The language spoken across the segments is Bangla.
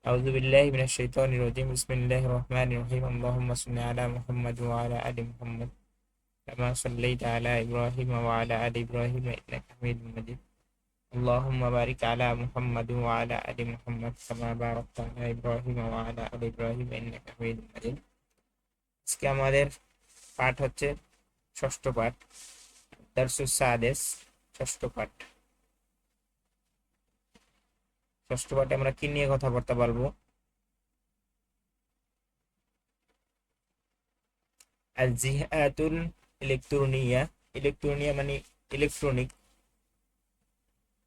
أعوذ بالله من الشيطان الرجيم بسم الله الرحمن الرحيم اللهم صل على محمد وعلى آل محمد كما صليت على إبراهيم وعلى آل إبراهيم إنك حميد مجيد اللهم بارك على محمد وعلى آل محمد كما باركت على إبراهيم وعلى آل إبراهيم إنك حميد مجيد আজকে আমাদের পাঠ হচ্ছে ষষ্ঠ পাঠ দারসুস সাদেস ষষ্ঠ পাঠ ষষ্ঠ পাঠে আমরা কি নিয়ে কথাবার্তা বলবো আল জিহাতুল ইলেকট্রনিয়া মানে ইলেকট্রনিক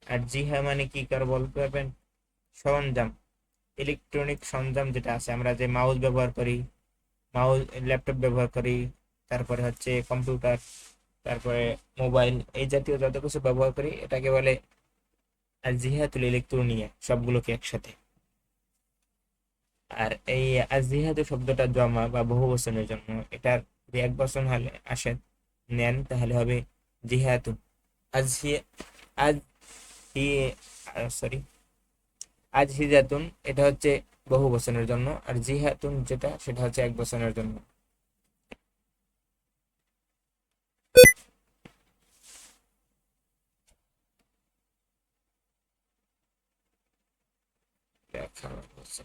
আর জিহা মানে কি কার বলতে পারবেন সরঞ্জাম ইলেকট্রনিক সরঞ্জাম যেটা আছে আমরা যে মাউস ব্যবহার করি মাউস ল্যাপটপ ব্যবহার করি তারপরে হচ্ছে কম্পিউটার তারপরে মোবাইল এই জাতীয় যত কিছু ব্যবহার করি এটাকে বলে আল জিহাতুল ইলেকট্রনিয়া সবগুলোকে একসাথে আর এই আজিহাতু শব্দটা জমা বা বহু বচনের জন্য এটার যদি এক বচন হলে আসে নেন তাহলে হবে জিহাতুন আজহি আজ হি সরি আজহিজাতুন এটা হচ্ছে বহু বচনের জন্য আর জিহাতুন যেটা সেটা হচ্ছে এক বচনের জন্য দেখা হচ্ছে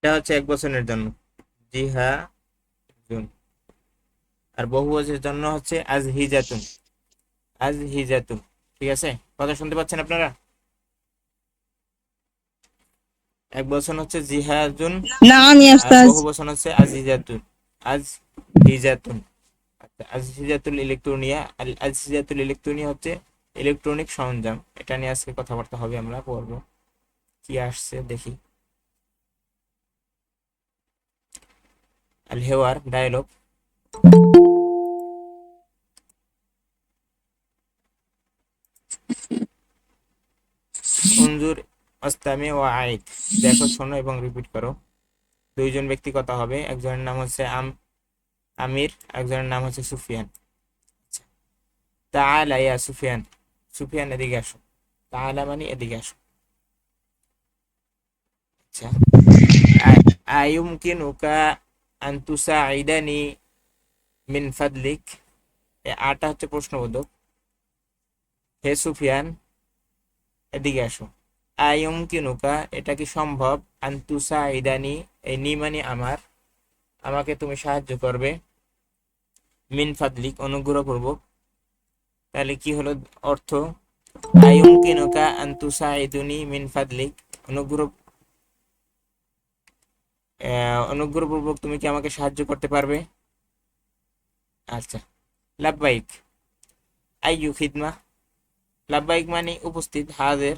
এটা হচ্ছে এক বচনের জন্য জিহা জুন আর বহু বচনের জন্য হচ্ছে আজহিজাতুন আজহিজাতুন ঠিক আছে কথা শুনতে পাচ্ছেন আপনারা এক বচন হচ্ছে জিহাজুন নাম ইয়া আর উস্তাজ। বহু বচন হচ্ছে আজিজাতুন আজ হিজাতুন আজিজাতুল ইলেকট্রনিয়া আল আজিজাতুল ইলেকট্রনিয়া হচ্ছে ইলেকট্রনিক সরঞ্জাম এটা নিয়ে আজকে কথাবার্তা হবে আমরা পড়বো কি আসছে দেখি আল হেওয়ার ডায়লগ উনজুর আস্তামি ও আইদ দেখো শোনো এবং রিপিট করো দুইজন ব্যক্তি কথা হবে একজনের নাম হচ্ছে আমির একজনের নাম হচ্ছে সুফিয়ান তাআলা ইয়া সুফিয়ান সুফিয়ান এদিকে আসো তাআলা মানে এদিকে আসো আচ্ছা আয়ুমকিনুকা আন তুসাইদানি মিন ফাদলিক আটা হচ্ছে প্রশ্নবোধক হে সুফিয়ান এদিকে আসো আয়ুমকিনুকা এটা কি সম্ভব আন তুসাইদানি এই নি মানে আমার আমাকে তুমি সাহায্য করবে মিন ফাদলিক অনুগ্রহপূর্বক তাহলে কি হলো অর্থ আয়ুমকিনুকা আন তুসাইদুনি মিন ফাদলিক অনুগ্রহ অনুগ্রহপূর্বক তুমি কি আমাকে সাহায্য করতে পারবে আচ্ছা লাব্বাইক আইয়ু খিদমা লাব্বাইক মানে উপস্থিত হাজার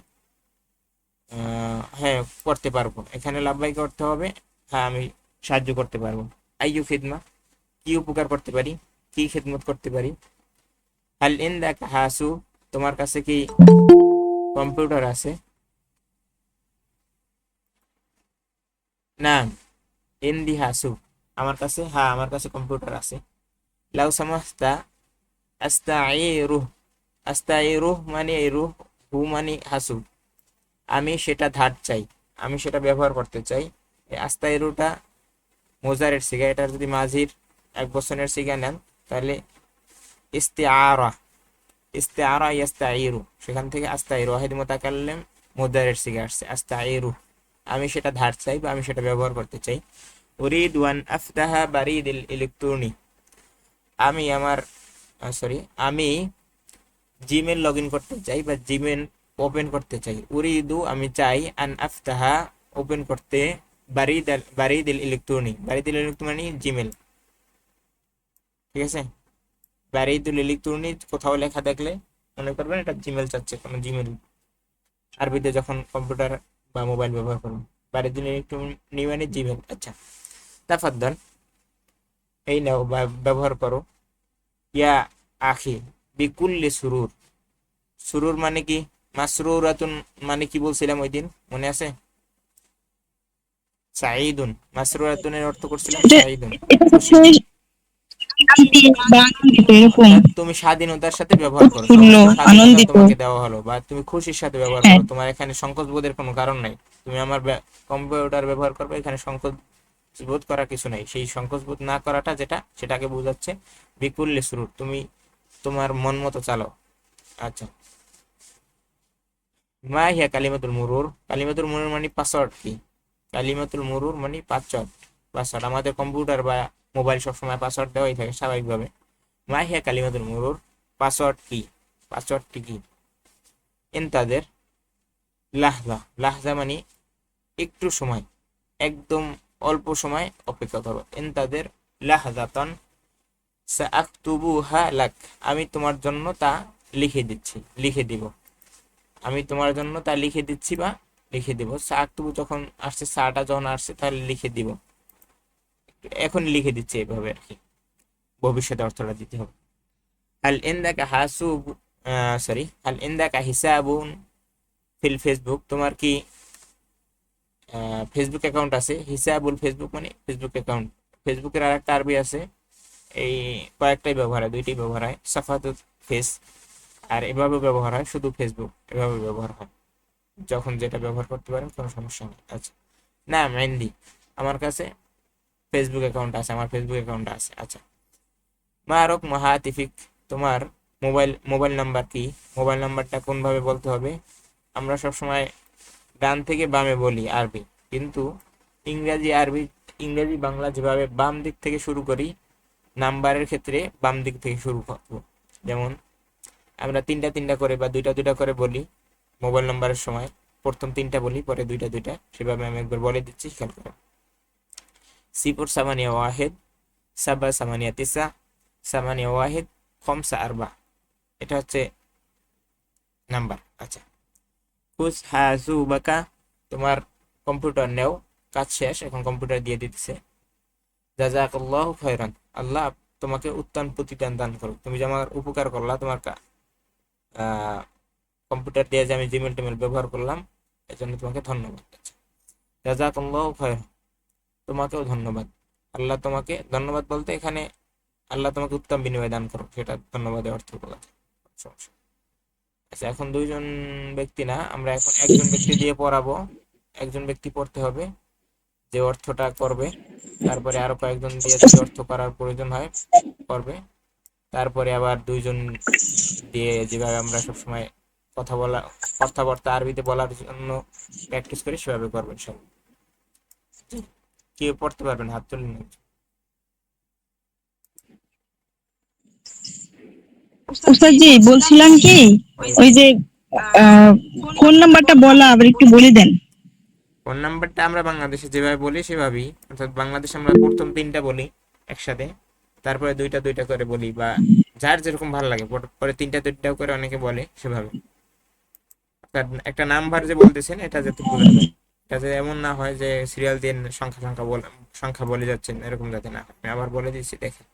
হ্যাঁ করতে পারবো এখানে লাব্বাইক করতে হবে হ্যাঁ আমি সাহায্য করতে পারবো আইয়ু খিদমা কি উপকার করতে পারি কি খেদমত করতে পারি হাল ইনদাকা হাসু তোমার কাছে কি কম্পিউটার আছে না ইনদি হাসু আমার কাছে হ্যাঁ আমার কাছে কম্পিউটার আছে লাউ সামাস্তা আস্তাইরুহ আস্তাইরুহ মানে এই রুহ হু মানে হাসু আমি সেটা ধার চাই আমি সেটা ব্যবহার করতে চাই এই আস্তাইরুটা মোজারের সিগা এটার যদি মাঝির এক বচনের সিগা নেন তাহলে ইস্তিআরা ইস্তিআরা ইয়াস্তাইরু সেখান থেকে আস্তাইরু ওয়াহিদ মুতাকাল্লিম মুদারের সিগা আসছে, আস্তাইরু আমি সেটা ধার চাই বা আমি সেটা ব্যবহার করতে চাই। উরিদু আন আফতাহা বারিদিল ইলেকট্রনিক আমি আমার সরি আমি জিমেল লগ ইন করতে চাই বা জিমেল ওপেন করতে চাই। উরিদু আমি চাই, আন আফতাহা ওপেন করতে, বারিদিল ইলেকট্রনিক, বারিদিল ইলেকট্রনিক মানে জিমেল, ঠিক আছে। বারিদুল ইলেকট্রনিক কোথাও লেখা দেখলে মনে করবেন এটা জিমেল চাচ্ছে, কোনো জিমেল আরবিতে যখন কম্পিউটার বা মোবাইল ব্যবহার করুন। বারিদুল ইলেকট্রনিক মানে জিমেল। আচ্ছা, তাফাদ্দাল এই নাও বা ব্যবহার করো। ইয়া আখি বিকুল্লি সুরুর, সুরুর মানে কি, মাসরুরাতুন মানে কি বলছিলাম ওই দিন, মনে আছে? সাঈদুন, মাসরুরাতুনের অর্থ করছিলাম এটা সাঈদুন, এটা খুশি। হচ্ছে শান্তি বা আনন্দিত এরকম। তুমি স্বাধীনতার সাথে ব্যবহার করো, উৎফুল্ল, সমস্ত স্বাধীনতা আনন্দিত। তোমাকে দেওয়া হলো, বা তুমি খুশির সাথে ব্যবহার হ্যাঁ। করো, তোমার এখানে সংকোচ বোধের কোনো কারণ নাই। তুমি আমার কম্পিউটার ব্যবহার করবে, এখানে সংকোচ বোধ করার কিছু নাই। সেই সংকোচ বোধ না করাটা যেটা, সেটাকে বোঝাচ্ছে বিকুল্লি সুরুর, তুমি তোমার মন মতো চালাও। আচ্ছা, মা হিয়া কালিমাতুল মুরুর, কালিমাতুল মুরুর মানে পাসওয়ার্ড কি? কালিমাতুল মুরুর মানে পাসওয়ার্ড, পাসওয়ার্ড আমাদের কম্পিউটার বা মোবাইল সবসময় পাসওয়ার্ড দেওয়াই থাকে স্বাভাবিকভাবে। মা হিয়া কালিমাতুল মুরুর, পাসওয়ার্ড কি, পাসওয়ার্ডটি কি? তাদের লাহজা, লাহজা মানে একটু সময়, একদম অল্প সময় অপেক্ষা করো। তাদের লাহজাতান সাআকতুবুহা লাক, আমি তোমার জন্য তা লিখে দিচ্ছি, লিখে দিব, আমি তোমার জন্য তা লিখে দিচ্ছি বা লিখে দিব। সাআকতুবু যখন আসছে, সাটা যখন আসছে তাহলে লিখে দিব, এখন লিখে দিচ্ছি এভাবে আর কি, ভবিষ্যতে অর্থটা দিতে হবে। হাল ইনদাকা হাসুব, সরি, হাল ইনদাকা হিসাবুন ফিল ফেসবুক, তোমার কি ফেসবুক অ্যাকাউন্ট আছে? হিসাবুল ফেসবুক মানে ফেসবুক অ্যাকাউন্ট। ফেসবুকের আর একটা আরবি আছে, এই কয়েকটাই ব্যবহার হয়, দুইটাই ব্যবহার হয়, সাফাতুল ফেস, আর এভাবে ব্যবহার হয় শুধু ফেসবুক, এভাবে ব্যবহার হয়, যখন যেটা ব্যবহার করতে পারেন কোনো সমস্যা নেই। আচ্ছা, না মেহেন্দি, আমার কাছে ফেসবুক অ্যাকাউন্ট আছে, আমার ফেসবুক অ্যাকাউন্ট আছে। আচ্ছা, মারক মহাতিফিক, তোমার মোবাইল নাম্বার কি? মোবাইল নাম্বারটা কোনভাবে বলতে হবে? আমরা সবসময় ডান থেকে বামে বলি আরবি, কিন্তু ইংরেজি বাংলা যেভাবে বাম দিক থেকে শুরু করি, নাম্বারের ক্ষেত্রে বাম দিক থেকে শুরু করবো। যেমন আমরা তিনটা তিনটা করে বা দুইটা দুইটা করে বলি মোবাইল নাম্বারের সময়, প্রথম তিনটা বলি, পরে দুইটা দুইটা, সেভাবে আমি একবার বলে দিচ্ছি, খেয়াল করো। সিপুর সামানিয়া ওয়াহেদ, সাবা সামানিয়া তিসা, সামানিয়া ওয়াহেদ, খমসা আরবা, এটা হচ্ছে নাম্বার। আচ্ছা, হুস হাজু বাকা, তোমার কম্পিউটার নেও, কাজ শেষ, এখন কম্পিউটার দিয়ে দিতেছে। জাযাকাল্লাহু খায়রান, আল্লাহ তোমাকে উত্তম প্রতিদান দান করুক, তুমি যে আমার উপকার করলা, তোমার কম্পিউটার দিয়ে যে আমি জিমেল টিমেল ব্যবহার করলাম, এর জন্য তোমাকে ধন্যবাদ। আচ্ছা, জাযাকাল্লাহু খায়রান, তোমাকেও ধন্যবাদ। আল্লাহ তোমাকে ধন্যবাদ বলতে এখানে আল্লাহ তোমাকে উত্তম বিনিময় দান করুক, সেটা ধন্যবাদের অর্থ বলা যায়। সমস্যা। আচ্ছা, এখন দুইজন ব্যক্তি না, আমরা এখন একজন ব্যক্তি দিয়ে পড়াবো, একজন ব্যক্তি পড়তে হবে যে অর্থটা করবে, তারপরে আরো কয়েকজন দিয়ে যদি অর্থ করার প্রয়োজন হয় করবে, তারপরে আবার দুইজন দিয়ে, যেভাবে আমরা সবসময় কথা বলা, কথাবার্তা আরবিতে বলার জন্য প্র্যাকটিস করি, সেভাবে করবেন সব। কেউ পড়তে পারবেন, হাত তুলুন। উস্তাদ জি, বলছিলাম কি, ওই যে আহ, ফোন নাম্বারটা বলা আবার একটু বলে দেন। ফোন নাম্বারটা আমরা বাংলাদেশে যেভাবে বলি সেভাবেই, অর্থাৎ বাংলাদেশে আমরা প্রথম তিনটা বলি একসাথে, তারপরে দুইটা দুইটা করে বলি, বা যার যেরকম ভালো লাগে পরে তিনটা তিনটা করে অনেকে বলে, সেভাবে। একটা নাম্বার যে বলতেছেন এটা যাতে বোঝা যায়, যাতে এমন না হয় যে সিরিয়াল দিয়ে সংখ্যা বলে যাচ্ছেন, এরকম যাতে না হয়। আমি আবার বলে দিচ্ছি, দেখেন,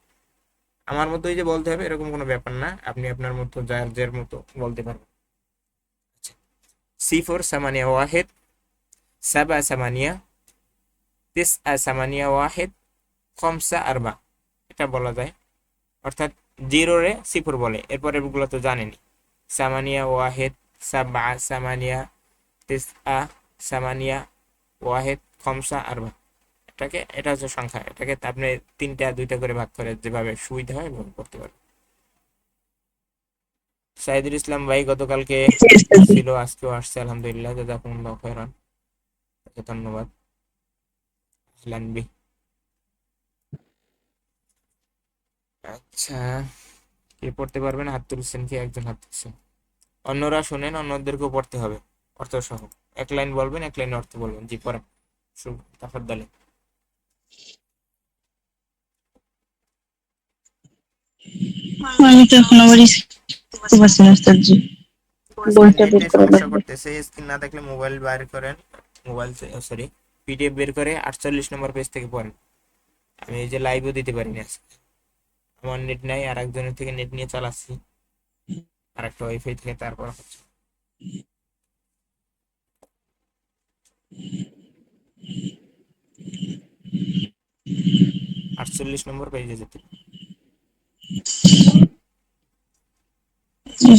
আমার মতোই যে বলতে হবে এরকম কোনো ব্যাপার না, আপনি আপনার মতো যার যার মতো বলতে পারবেন। আচ্ছা, সিফর সামানিয়া ওয়াহেদ, সাবা সামানিয়া, তিসআ সামানিয়া ওয়াহেদ, খমসা আরবা, এটা বলা যায়। অর্থাৎ জিরোরে সিফর বলে, এরপরে এগুলো তো জানেনি। সামানিয়া ওয়াহেদ, সাবা সামানিয়া, তিসআ সামানিয়া ওয়াহেদ, খমসা আরবা, এটা হচ্ছে সংখ্যা, এটাকে আপনি তিনটা দুইটা করে ভাগ করে যেভাবে সুবিধা হয় এভাবে করতে পারবেন। সাইদুল ইসলাম ভাই গতকালকে জি উস্তাদ জি। ছিল, আজকেও আসছে, আলহামদুলিল্লাহ, জাযাকুমুল্লাহু খাইরান, তাকে ধন্যবাদ। আহলান বি। আচ্ছা, কে পড়তে পারবেন? হাত তুলছেন কি? একজন হাত তুলছেন। অন্যরা শুনেন, অন্যদেরকেও পড়তে হবে অর্থ সহ। এক লাইন বলবেন, এক লাইন অর্থ বলবেন। জি পড়েন, তাফাদ্দালি। আমি তো এখন আবার বুঝতে পারছি না উস্তাদ জি, বইটা বের নেটে করা সমস্যা লাগবে। করতেছে, স্ক্রিন না দেখলে মোবাইল বাইর করেন, মোবাইল, সরি, পিডিএফ বের করে 48 নম্বর পেজ থেকে পড়েন। আমি এই যে লাইভও দিতে পারিনি আজকে, আমার নেট নাই, আর একজনের থেকে নেট নিয়ে চালাচ্ছি, আর একটা ওয়াইফাই থেকে, তারপর হচ্ছে। 48 নম্বর পেজে যেতে।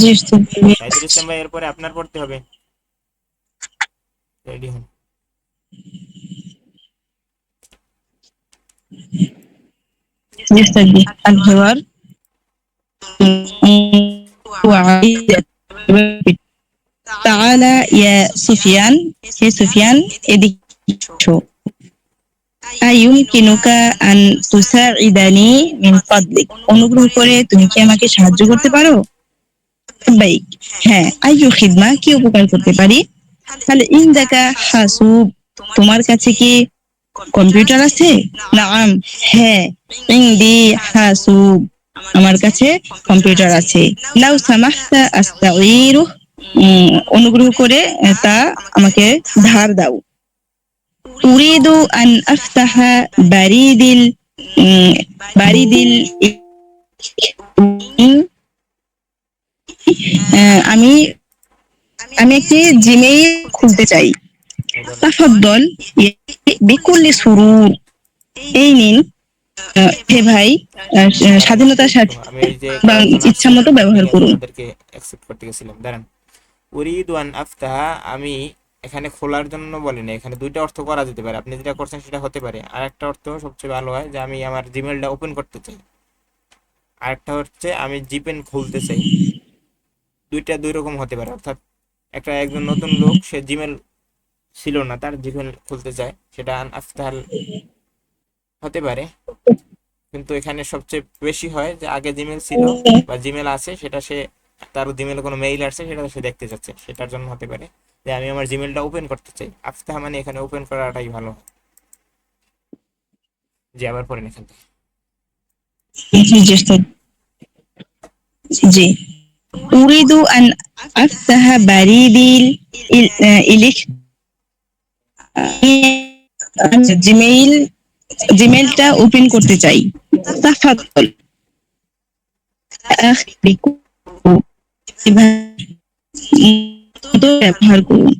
জি উস্তাদ জি। সাইদুল ইসলাম ভাই, এরপরে আপনার পড়তে হবে, রেডি হন। জি উস্তাদ জি। الحوار وعيد. تعالى يا سفيان، হে সুফিয়ান এদিকে এসো। أيمكنك أن تساعدني من فضلك؟ অনুগ্রহ করে তুমি কি আমাকে সাহায্য করতে পারো? বাইক, হ্যাঁ। আইয়ু খিদমা, কি উপকার করতে পারি? তাহলে ইনদাকা হাসুব, তোমার কাছে কি কম্পিউটার আছে? নাআম, হ্যাঁ। ইনদি হাসুব, আমার কাছে কম্পিউটার আছে। লাউ সামাহতা আস্তাগীরু, অনুগ্রহ করে তা আমাকে ধার দাও। উরিদু আন আফতাহা বারিদিল, বারিদিল, আমি আমি একটি জিমেইল খুলতে চাই। তাফাদ্দল বিকুল্লি সুরুর, এই নিন, হে ভাই, দাঁড়ান, স্বাধীনতার সাথে আমি ওই যে বা কয়েকজন ইচ্ছা আসছে, মতো ব্যবহার আমি করুন। ওনাদেরকে অ্যাকসেপ্ট করতে গেছিলাম, দাঁড়ান। উরিদু আন আফতাহা, আমি এখানে খোলার জন্য বলিনি, এখানে দুইটা অর্থ করা যেতে পারে, আপনি যেটা করছেন সেটা হতে পারে। আর একটা অর্থ সবচেয়ে ভালো হয় যে আমি আমার জিমেলটা ওপেন করতে চাই। আরেকটা হচ্ছে আমি জিপেন খুলতে চাই। দুইটা দুই রকম হতে পারে, অর্থাৎ একজন নতুন লোক, সে জিমেল ছিল না, তার জিমেল খুলতে চায়, সেটা আন আফতাল হতে পারে। কিন্তু এখানে সবচেয়ে বেশি হয় যে আগে জিমেল ছিল বা জিমেল আছে, সেটা সে, তার জিমেলে কোনো মেইল আসছে, সেটা সে দেখতে যাচ্ছে, সেটার জন্য হতে পারে যে আমি আমার জিমেলটা ওপেন করতে চাই। আফতাহ মানে এখানে ওপেন করাটাই ভালো। যে আবার পড়েন এখান থেকে। জি জি উস্তাদ জি। উরিদু আন আফতাহা বারিদিল ইলিক, জিমেইল, জিমেইলটা ওপেন করতে চাই। তাফাদ্দল আখবিকু, মতো ব্যবহার করুন।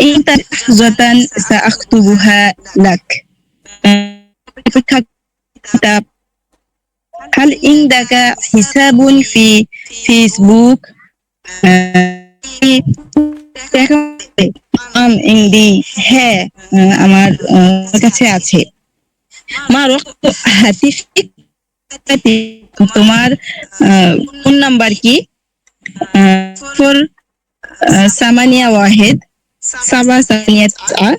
إن لحظة سأكتبها لك. অপেক্ষা, কিতাব। هل عندك حساب في فيسبوك؟ আম ইংদি, হ্যাঁ, আমার কাছে আছে। মা রক্ত হাতিফিক, তোমার ফোন নাম্বার কি? ফোর সামানিয়া ওয়াহেদ, সাবা সামানিয়া তিসআ,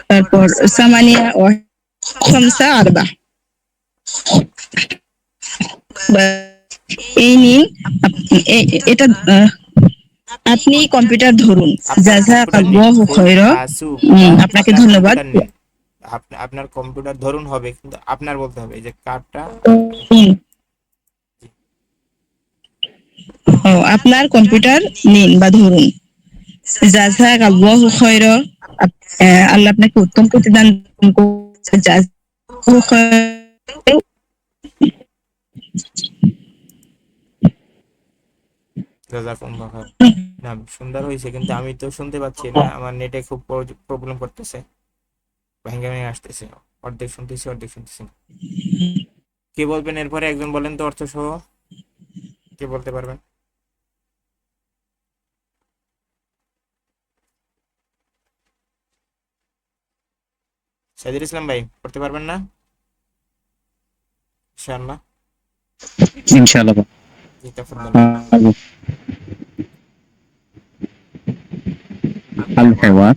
তারপর সামানিয়া ওয়াহেদ খামসা আরবা। এই নিন, এটা আপনি কম্পিউটার ধরুন। আপনার কম্পিউটার নিন, জাযাকাল্লাহু ফুল খায়রা, হাসু বা আপনাকে আপনার ধন্যবাদ। কম্পিউটার নিন। আপনার কম্পিউটার ধরুন হবে, কিন্তু আপনার বলতে হবে, এই যে কার্ডটা। ও, আপনার কম্পিউটার নিন বা ধরুন। জাযাকাল্লাহু খায়রা, আল্লাহ আপনাকে উত্তম প্রতিদান করুন। জাযাকাল্লাহু খায়রা। জাযাকুমুল্লাহ খাইর। না, সুন্দর হয়েছে, কিন্তু আমি তো শুনতে পাচ্ছি না, আমার নেটে খুব প্রবলেম করতেছে, ভেঙে ভেঙে আসতেছে, অর্ধেক শুনতেছি অর্ধেক শুনতেছি না। কে বলবেন এরপরে? একজন বলেন তো অর্থ সহ, কে বলতে পারবেন? সাইদুল ইসলাম ভাই করতে পারবেন না ইনশাআল্লাহ? ইনশাআল্লাহ জি তাফাদ্দাল। পারবো। আল হেওয়ার,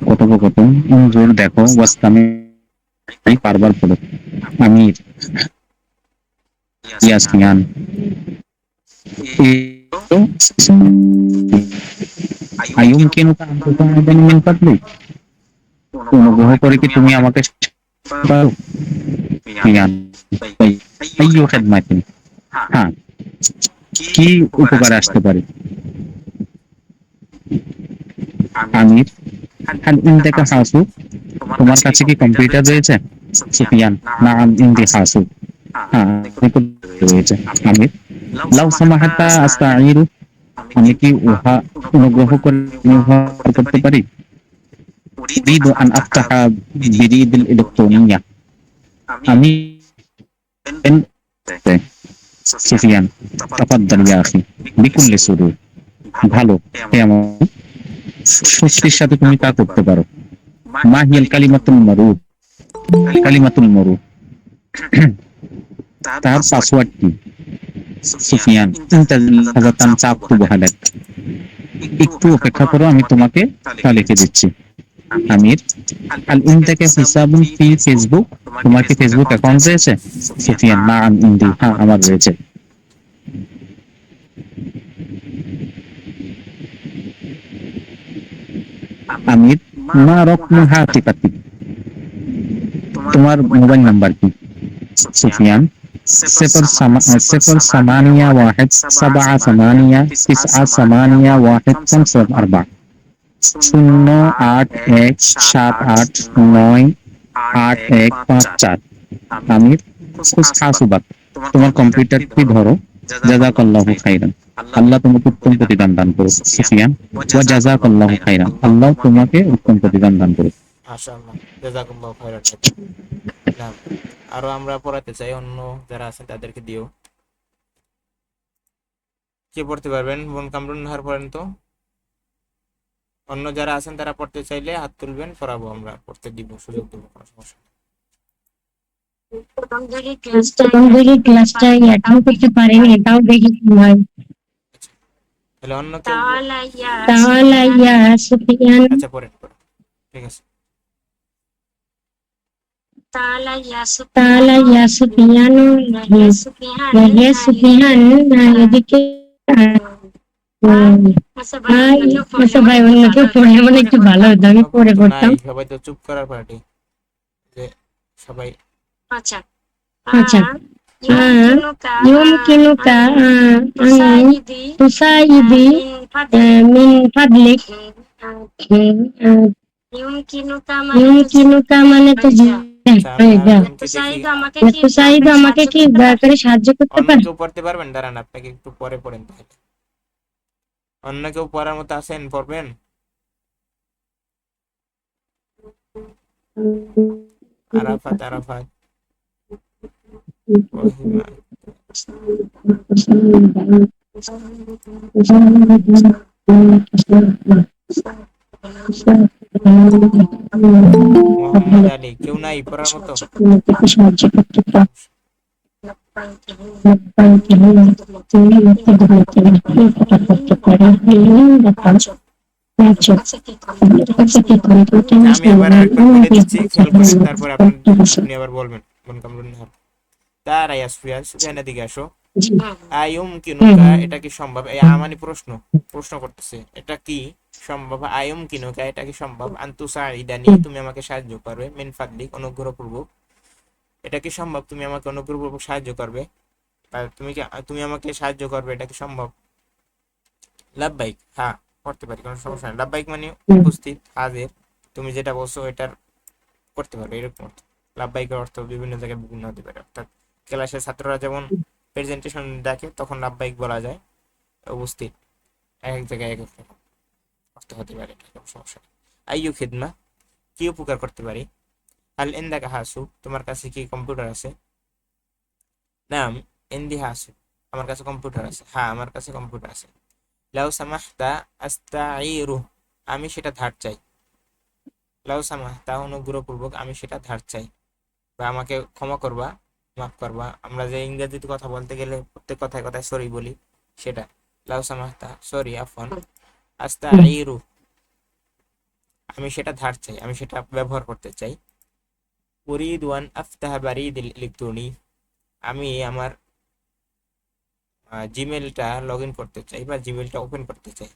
কথোপকথন, উনজুর দেখো, ওয়াস্তামি বারবার পড়ো। আমির, ইয়াসমিয়ান, আইয়ুমকিনুকা আন তুসাইদিনি মিন ফাদলিক, অনুগ্রহ করে কি তুমি আমাকে পারো? ইয়ান, আইয়ু খিদমাতিন, হ্যাঁ, কি উপকারে আসতে পারে? আমির, হাল ইনদাকা হাসুব, তোমার কাছে কি কম্পিউটার রয়েছে? সুফিয়ান, নাআম ইনদি হাসুব, হ্যাঁ নিকট রয়েছে। আমির, লাউ সামাহাতা আস্তাঈরু, আমি কি উহা অনুগ্রহ করে ব্যবহার করতে পারি? উরিদু আন আফতাহা বিরিদিল ইলেকট্রনিয়া, আমি সুফিয়ান, তাফাদ্দাল ইয়া আখি, বিকুল্লি সুরুর, ভালো, হে আমার স্বস্তির সাথে তুমি তা করতে পারো। মা হিয়াল কালিমাতুল মারুফ, কালিমাতুল মারুফ, তার পাসওয়ার্ড কি? সুফিয়ান, ইন্তাজিল হাজাতান সাকতুবু হালাক, একটু অপেক্ষা করো, আমি তোমাকে তা লিখে দিচ্ছি। আমির, আল ইনদাকা হিসাবুন ফি ফেসবুক, তোমার কি ফেসবুক অ্যাকাউন্ট রয়েছে? সুফিয়ান, নাআম ইনদি, হ্যাঁ আমার রয়েছে। আমির, মা রকম হাতিকাতি, তোমার মোবাইল নাম্বার কি? সুফিয়ান, صفر ثمانية واحد سبعة ثمانية تسعة ثمانية واحد خمسة أربعة, 08178898154। আমির, খুশ হাসুবাক, তোমার কম্পিউটারটি ধরো। জাযাকাল্লাহু খাইরান, আল্লাহ তোমাকে উত্তম প্রতিদান দান করুক। সুফিয়ান, ওয়া জাযাকাল্লাহু খাইরান, আল্লাহ তোমাকে উত্তম প্রতিদান দান করুক। মাশাআল্লাহ, জাযাকুমুল্লাহু খাইরান। না, আরো আমরা পড়াতে চাই, অন্য যারা আছেন তাদেরকে দিও। কে পড়তে পারবেন? বোন কামরুন নাহার পড়েন তো। অন্য যারা আছেন তারা পড়তে চাইলে হাত তুলবেন, পড়াবো, আমরা পড়তে দিব, সুযোগ দেবো, কোনো সমস্যা নেই। ক্লাসটা অ্যাটেন্ড করতে পারেনি, এটাও দেখি কি হয়। তাহলে অন্য কেউ তাহলে ইয়া সুফিয়ান, আচ্ছা পড়েন পড়েন, ঠিক আছে। তাহলে ইয়া সুফিয়ান, হে সুফিয়ান, এদিকে আচ্ছা ভাই, অন্য কেউ পড়ে মানে একটু ভালো হতো, আমি পড়ে তো নাই, পড়তাম। সবাই তো চুপ করার পার্টি, যে সবাই আচ্ছা, ইউমকিনুকা আন তুসাইদি মিন ফাদলিক, ইউমকিনুকা মানে তো আচ্ছা, আমি হয়ে যা, আরেকজনকে দেখি। তুসাইদি আমাকে কি দয়া করে সাহায্য করতে অন্য পারে? কেউ পড়তে পারবেন? দাঁড়ান, আপনাকে একটু পরে পড়েন তাহলে। অন্য কেউ পড়ার মতো আছেন, পড়বেন? আরাফাত, আরাফাত, ওহিমা, মোহাম্মদ আলী, কেউ নাই পড়ার মতো? সাহায্য করতে পারে? করতে পারে? আমি আবার আরেকবার বলে দিচ্ছি, খেয়াল করেন, তারপর আপনি আবার বলবেন। বোন কামরুন নাহার, তারাই সুফিয়ান, সুফিয়ানের দিকে আসো। আয়ুম কিনুকা, এটা কি সম্ভব? এই আমানি প্রশ্ন করতেছে, এটা কি সম্ভব? আয়ুম কিনুকা, এটা কি সম্ভব? আন্তুসা ইদানি, তুমি আমাকে সাহায্য করবে। মিন ফাদলিক, অনুগ্রহপূর্বক, এটা কি সম্ভব? তুমি আমাকে অনুগ্রহপূর্বক সাহায্য করবে, তুমি আমাকে সাহায্য করবে, এটা কি সম্ভব? লাব্বাইক, হ্যাঁ করতে পারি, কোনো সমস্যা নেই। লাব্বাইক মানে উপস্থিত, হাজির, তুমি যেটা বলছো এটার করতে পারবে, এরকম অর্থ। লাব্বাইকের অর্থ বিভিন্ন জায়গায় বিভিন্ন হতে পারে, অর্থাৎ ক্লাসের ছাত্ররা যেমন প্রেজেন্টেশন দেখে তখন লাব্বাইক বলা যায়, উপস্থিত, এক এক জায়গায় এক এক রকম অর্থ হতে পারে, কোনো সমস্যা নেই। আইয়ু খিদমা, কি উপকার করতে পারি? আল ইনদাকা হাসু, তোমার কাছে কি কম্পিউটার আছে? নাম ইনদি হাসু, আমার কাছে কম্পিউটার আছে, হ্যাঁ আমার কাছে কম্পিউটার আছে। লাউ সামাহতা আস্তাঈরু, আমি সেটা ধার চাই। লাউ সামাহতা অনুগ্রহপূর্বক আমি সেটা ধার চাই, বা আমাকে ক্ষমা করবা, মাফ করবা। আমরা যে ইংরেজিতে কথা বলতে গেলে প্রত্যেক কথায় কথায় সরি বলি, সেটা লাউ সামাহতা, সরি, আফওয়ান। আস্তাঈরু, আমি সেটা ধার চাই, আমি সেটা ব্যবহার করতে চাই। উরিদু আন আফতাহা বারিদাল ইলেকট্রনি, আমি আমার জিমেলটা লগ ইন করতে চাই বা জিমেলটা ওপেন করতে চাই।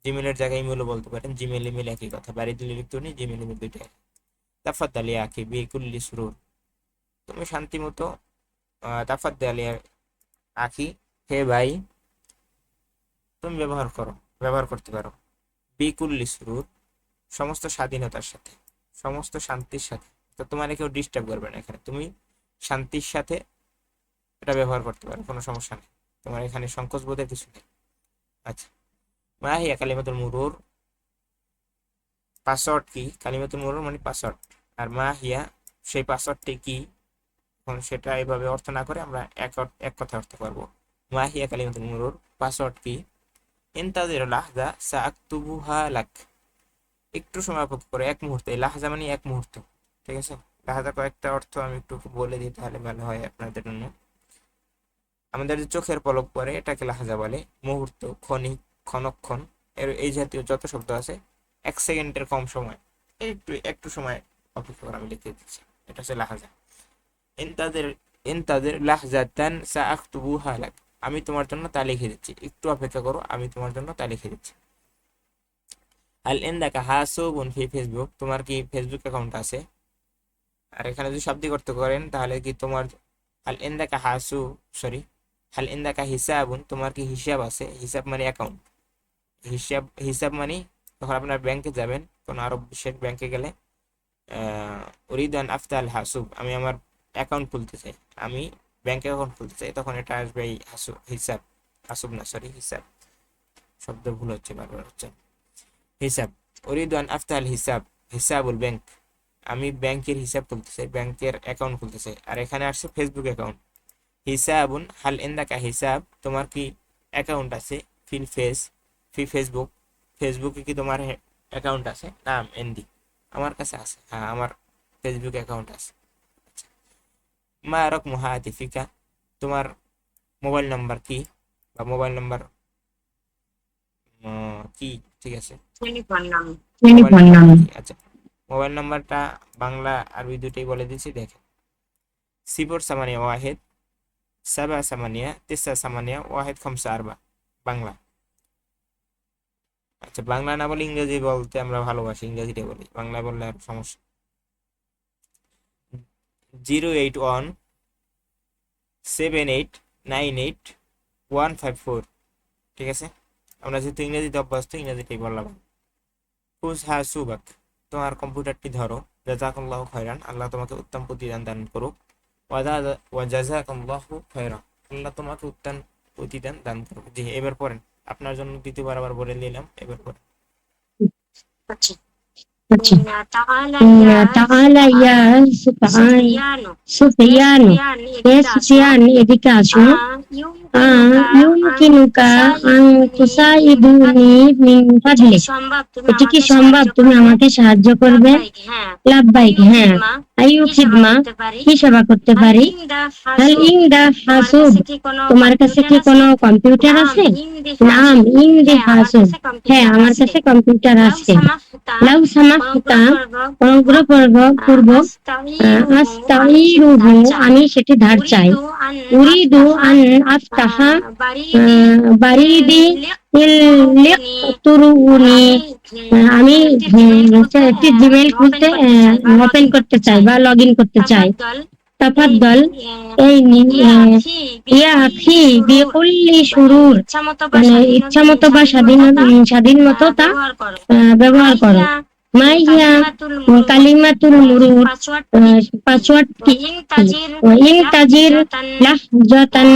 জিমেলের জায়গায় ইমেলও বলতে পারেন, জিমেল ইমেল একই কথা, বারিদাল ইলেকট্রনি জিমেল ইমেল দুইটাই। তাফাদ্দাল ইয়া আখি বিকুল্লি সুরুর, তুমি শান্তি মতো, তাফাদ্দাল ইয়া আখি, হে ভাই, তুমি ব্যবহার করতে পারো। বিকুল্লি সুরুর, সমস্ত স্বাধীনতার সাথে, সমস্ত শান্তির সাথে। তো তোমার কেউ ডিস্টার্ব করবে না এখানে, তুমি শান্তির সাথে এটা ব্যবহার করতে পারো, কোনো সমস্যা নেই, তোমার এখানে সংকোচ বোধের কিছু নেই। আচ্ছা, মা হিয়া কালিমাতুল মুরুর, পাসওয়ার্ড কি? কালিমাতুল মুরুর মানে পাসওয়ার্ড, আর মা হিয়া সেই পাসওয়ার্ডটি কি? এখন সেটা এইভাবে অর্থ না করে আমরা এক কথা অর্থ করবো। মা হিয়া কালিমাতুল মুরুর, পাসওয়ার্ড কি? ইনতাজির লাহজা সাআকতুবুহা লাক, একটু সময় অপেক্ষা করে, এক মুহূর্তে। লাহজা মানে এক মুহূর্ত, ঠিক আছে? লাহজা কয়েকটা অর্থ আমি একটু বলে দিই, তাহলে ভালো হয় আপনাদের জন্য। আমাদের যে চোখের পলক পরে এটাকে লাহজা বলে। মুহূর্ত, ক্ষণিক, ক্ষণক্ষণ, এর এই জাতীয় যত শব্দ আছে, 1 সেকেন্ডের কম সময়, একটু সময় অপেক্ষা করে, আমি লিখে দিচ্ছি, এটা হচ্ছে লাহজা। ইনতাজির ইনতাজির লাহজাতান সাআকতুবুহা লাক, আমি তোমার জন্য তা লিখে দিচ্ছি, একটু অপেক্ষা করো, আমি তোমার জন্য তা লিখে দিচ্ছি। হাল ইনদাকা হাসুবুন ফি ফেসবুক, তোমার কি ফেসবুক অ্যাকাউন্ট আছে? আর এখানে যদি শাব্দিক অর্থ করেন তাহলে কি তোমার, হাল ইনদাকা হাল ইনদাকা হিসাবুন, তোমার কি হিসাব আছে? হিসাব মানে অ্যাকাউন্ট, হিসাব মানে যখন আপনার ব্যাংকে যাবেন, কোন আরব বিশ্বের ব্যাংকে গেলে, উরিদু আন আফতাল হাসুব, আমি আমার অ্যাকাউন্ট খুলতে চাই, আমি ব্যাংকে অ্যাকাউন্ট খুলতে চাই, তখন এটা আসবে এই হিসাব, হাসুব না, সরি, হিসাব, শব্দ ভুল হচ্ছে, বারবার হচ্ছে। হিসাব, উরিদু আন আফতাল হিসাব, হিসাবুল ব্যাংক, আমি ব্যাংকের হিসাব খুলতে চাই, ব্যাংকের অ্যাকাউন্ট খুলতে চাই। আর এখানে আসছে ফেসবুক অ্যাকাউন্ট। হিসাবুন, হাল ইনদাকা হিসাব, তোমার কি অ্যাকাউন্ট আছে? ফি ফেসবুক, ফেসবুকে কি তোমার অ্যাকাউন্ট আছে? নাম এনডি, আমার কাছে আছে, হ্যাঁ, আমার ফেসবুক অ্যাকাউন্ট আছে। আচ্ছা, মা রকমু হাতিফিকা, তোমার মোবাইল নাম্বার কি, বা মোবাইল নাম্বার কি, ঠিক আছে, মোবাইল নাম্বার কি? আচ্ছা, মোবাইল নাম্বারটা বাংলা আরবি দুটোই বলে দিচ্ছি, দেখেন। 081 7 8 9 1 5 4, বাংলা। আচ্ছা, বাংলা না বলে ইংরেজি বলতে আমরা ভালোবাসি, ইংরেজিটা বলি, বাংলা বললে আর সমস্যা। 081 7898154, ঠিক আছে? আমরা যেহেতু ইংরেজিতে অভ্যস্ত, ইংরেজিটাই বললাম। খুযহা সুবাক, তোমার কম্পিউটারটি ধরো। জাযাকাল্লাহু খায়রান, আল্লাহ তোমাকে উত্তম প্রতিদান দান করুক। ওয়া জাযাকাল্লাহু খায়রা, আল্লাহ তোমাকে উত্তম প্রতিদান দান করুক। জি, এবার পড়েন, আপনার জন্য দ্বিতীয়বার আবার বলে নিলাম, এবার পড়েন। আচ্ছা, তাআলা ইয়া সুফিয়ান, সুফিয়ান এদিকে আসো। ইউমকিনুকা আন তুসাইদুনি মিন ফাদলিক, এটা কি সম্ভব তুমি আমাকে সাহায্য করবে? লাব্বাইক, হ্যাঁ। আইয়ু খিদমা, কি সেবা করতে পারি? হাল ইনদা হাসুব, তোমার কাছে কি কোনো কম্পিউটার আছে? নাম ইনদি হাসুব, হ্যাঁ, আমার কাছে কম্পিউটার আছে। লাউ সামাহতা, অনুগ্রহপূর্বক, আস্তাইরুহু, আমি সেটি ধার চাই। উরিদু আন আফতাহা বারিদি লিয়াকতুরুনি, আমি একটি জিমেইল খুলতে ওপেন করতে চাই বা লগ ইন করতে চাই। তাফাদ্দাল, এই ইয়া আখি বিকুল্লি সুরুর, মানে ইচ্ছামতো বা স্বাধীন মতো তা ব্যবহার করো। মাইয়া কালিমাতুল মুরুর, পাসওয়ার্ড কি? ইনতাজির লাহজাতান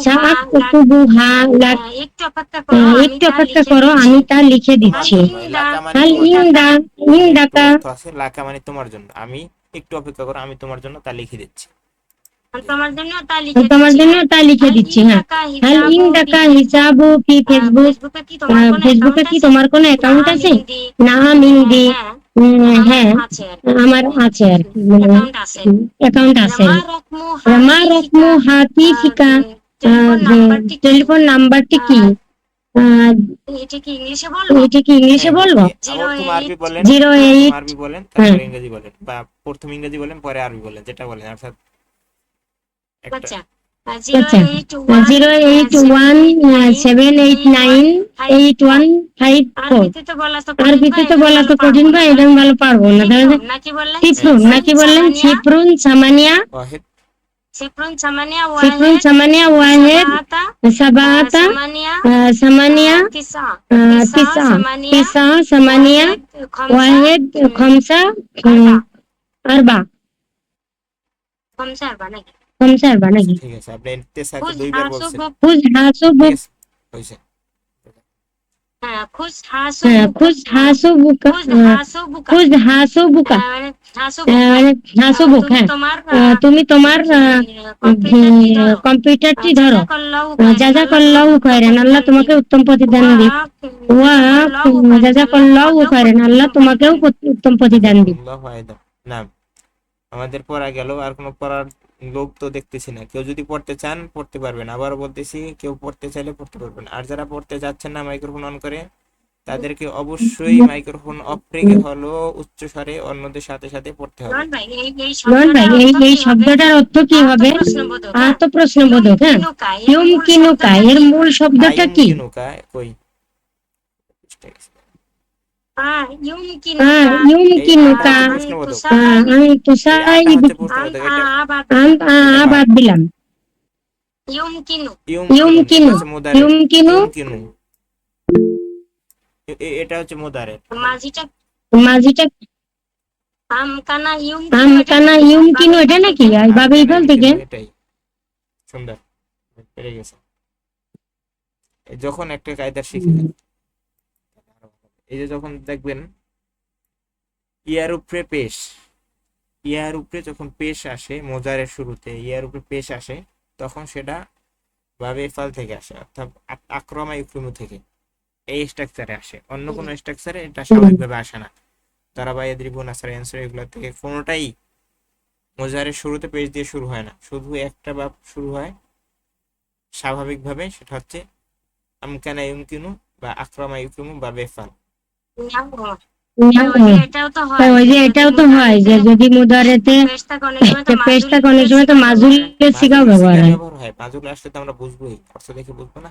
সাআকতুবুহা লাক, একটু অপেক্ষা করো, আমি তা লিখে দিচ্ছি। লাকা মানে হাল ইনদাকা, অর্থ আছে লাকা মানে তোমার জন্য, আমি একটু অপেক্ষা করো, আমি তোমার জন্য তা লিখে দিচ্ছি, তোমার জন্য তা লিখে দিচ্ছি, হ্যাঁ। হাল ইনদাকা হিসাবু ফি ফেসবুক, ফেসবুকে কি তোমার কোনো অ্যাকাউন্ট আছে? নাম ইনদি, হ্যাঁ আমার আছে আর কি, মানে অ্যাকাউন্ট আছে। মা রকমু হাতিফিকা, টেলিফোন নাম্বারটি কি? এটা কি ইংলিশে হ্যাঁ বলবো? প্রথম আরবি বলেন, 08 প্রথম আরবি বলেন হ্যাঁ তারপরে ইংরেজি বলেন, বা প্রথম ইংরেজি বলেন পরে আরবি বলেন, যেটা বলেন অর্থাৎ একটা আচ্ছা 08178989154। আরবিতে তো বলা তো কঠিন ভাই, এটা আমি ভালো পারবো না। তাহলে টিফরুন নাকি বললেন? ছিপরুন সামানিয়া, ওয়াহিদ সিফরুন সামানিয়া ওয়াহেদ সাবাতা সামানিয়া তিসা তিসা সামানিয়া ওয়াহেদ খমসা আরবা খমসা আরবা নাকি? ঠিক আছে, আপনি ইন্তেসাকে দুইবার বলছেন, খুজ হাসুবু, ঠিক আছে হইছে। খুজ হাসুবুকা, খুজ হাসুবুকা, মানে হাসুবুক। হ্যাঁ তুমি তোমার কম্পিউটারটি ধরো। জাযাকাল্লাহু খায়রান, আল্লাহ তোমাকে উত্তম প্রতিদান দিক। ওয়া জাযাকাল্লাহু খায়রান, আল্লাহ তোমাকেও উত্তম প্রতিদান দিক। আল্লাহু আ'লাম। নাম আমাদের পড়া গেল, আর কোনো পড়ার লোক তো দেখতেছি না। কেউ যদি পড়তে চান পড়তে পারবেন, আবারও বলতেছি কেউ পড়তে চাইলে পড়তে পারবেন। আর যারা পড়তে যাচ্ছেন না মাইক্রোফোন অন করে, তাদেরকে অবশ্যই মাইক্রোফোন অফ রেখে হলো উচ্চ স্বরে অন্যদের সাথে সাথে পড়তে হবে। রন ভাই এই শব্দটার অর্থ কি হবে? আত্মপ্রশ্নবোধক। হ্যাঁ ইউমকিনুকা এর মূল শব্দটা কি? আইয়ুমকিনুকা কই ইউমকিনুকা আমি তুসাইব আবাদ দিলাম। ইউমকিনু ইউমকিনু এটা হচ্ছে মুদারে। মাজিটা আমকানা ইউমকিনু এটা নাকি ভাবে ইফাল থেকে? এটাই সুন্দর পেরে গেছে। যখন একটা কায়দা শিখে যান, এই যে যখন দেখবেন ইয়ার উপরে পেশ, ইয়ার উপরে যখন পেশ আসে, মোজারের শুরুতে ইয়ার উপরে পেশ আসে, তখন সেটা ভাবে ইফাল থেকে আসে, অর্থাৎ আকরামা ইউকরিমু থেকে এই স্ট্রাকচারে আসে। অন্য কোনো স্ট্রাকচারে এটা স্বাভাবিকভাবে আসে না। তারা বা ইয়াদরিবুন আসার অ্যান্সার এগুলো থেকে কোনোটাই মোজারের শুরুতে পেজ দিয়ে শুরু হয় না, শুধু একটা ভাব শুরু হয় স্বাভাবিকভাবে, সেটা হচ্ছে আমকানা ইউমকিনু বা আকরামা ইউকরিমু বা বেফাল। ওই যে এটাও তো হয় যে যদি মুদারেতে পেশটা কোন সময় তো মাজুলের সিগাও ব্যবহার হয়। মাজুল আসলে তো আমরা বুঝবোই, অর্থ দেখে বুঝবো না।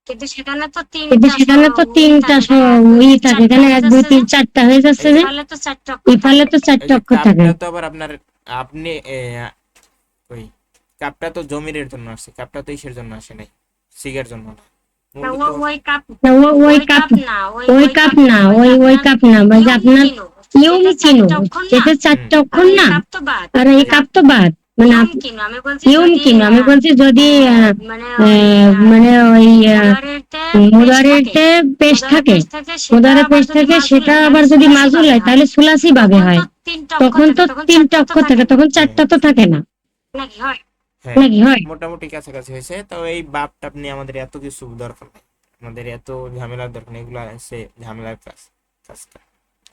কিন্তু সেখানে তো তিনটা ই থাকে, এখানে 1 2 3 4টা হয়ে যাচ্ছে যে ইফালে তো 4টা অক্ষর থাকে। তো আবার আপনার আপনি ওই কাপটা তো জমিরের জন্য আসে, কাপটা তো ইসের জন্য আসে নাই, সিগার জন্য না। ওই কাপ না মানে আপনার ইউমকিনু এটা 4টা অক্ষর না, আর এই কাপ তো বাদ। মানে ইউমকিনু আমি বলছি যদি মানে ওই মুদারেতে পেশ থাকে, মুদারে পেশ থাকে, সেটা আবার যদি মাজুল হয় তাহলে সুলাসি ভাবে হয়, তখন তো 3টা অক্ষর থাকে, তখন 4টা তো থাকে না নাকি হয়? মোটামুটি কাছাকাছি হয়েছে। তো এই বাপ টাপ নিয়ে আমাদের এত কিছু দরকার নেই, আমাদের এত ঝামেলার দরকার নেই। এগুলো আছে ঝামেলার কাজটা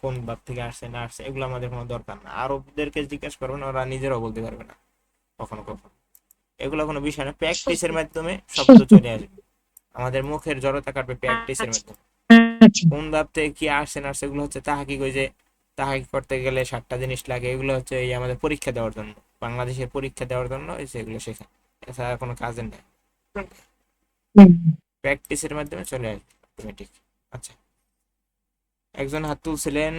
কোন বাপ থেকে আসছে না আসছে এগুলো আমাদের কোনো দরকার না। আরবদেরকে জিজ্ঞেস করবেন, ওরা নিজেরাও বলতে পারবে না কখনো কখনো। এগুলো কোনো বিষয় না, প্র্যাকটিসের মাধ্যমে শব্দ চলে আসবে, আমাদের মুখের জড়তা কাটবে প্র্যাকটিসের মাধ্যমে। কোন বাপ থেকে কি আসছে না আসছে এগুলো হচ্ছে তাহাকিক, ওই যে তাহাকিক করতে গেলে 7টা জিনিস লাগে, এগুলো হচ্ছে এই আমাদের পরীক্ষা দেওয়ার জন্য, বাংলাদেশের পরীক্ষা দেওয়ার জন্য এগুলো শেখা, এছাড়া কোনো কাজের নেই। প্র্যাকটিসের মাধ্যমে চলে আসবে অটোমেটিক। আচ্ছা, একজন হাত তুলছিলেন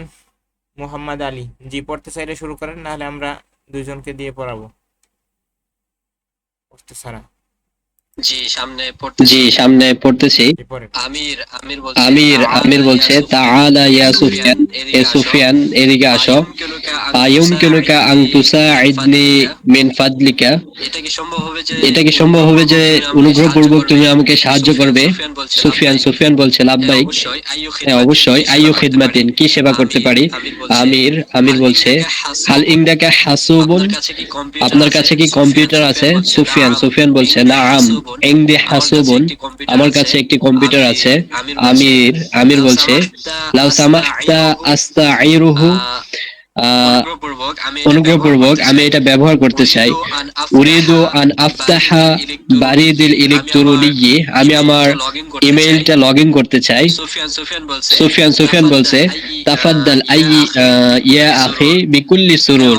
মোহাম্মদ আলী। জি, পড়তে চাইলে শুরু করেন, নাহলে আমরা দুইজনকে দিয়ে পড়াবো পড়তে ছাড়া। জি সামনে পড়তেছি। আমির বলছে তাআলা ইয়া সুফিয়ান, এ সুফিয়ান এদিকে আসো। আয়ুমকিনুকা আন তুসাইদনি মিন ফাদলিকা, এটা কি সম্ভব হবে যে অনুগ্রহপূর্বক তুমি আমাকে সাহায্য করবে? সুফিয়ান বলছে লাব্বাইক, হ্যাঁ অবশ্যই। আইয়ু খিদমাতিন, কি সেবা করতে পারি? আমির বলছে হাল ইনদাকা হাসুবুন, আপনার কাছে কি কম্পিউটার আছে? সুফিয়ান বলছে নাআম, ইনদি হাসুবুন আমার কাছে একটি কম্পিউটার আছে আমির আমির বলছে লাউ সামাহতা আস্তাইরুহু অনুগ্রহপূর্বক আমি এটা ব্যবহার করতে চাই উরিদু আন আফতাহা বারিদিল ইলেকট্রনিকি আমি আমার ইমেইলটা লগইন করতে চাই সুফিয়ান বলছে তাফাদ্দাল ইয়া আখি বিকুল্লি সুরুর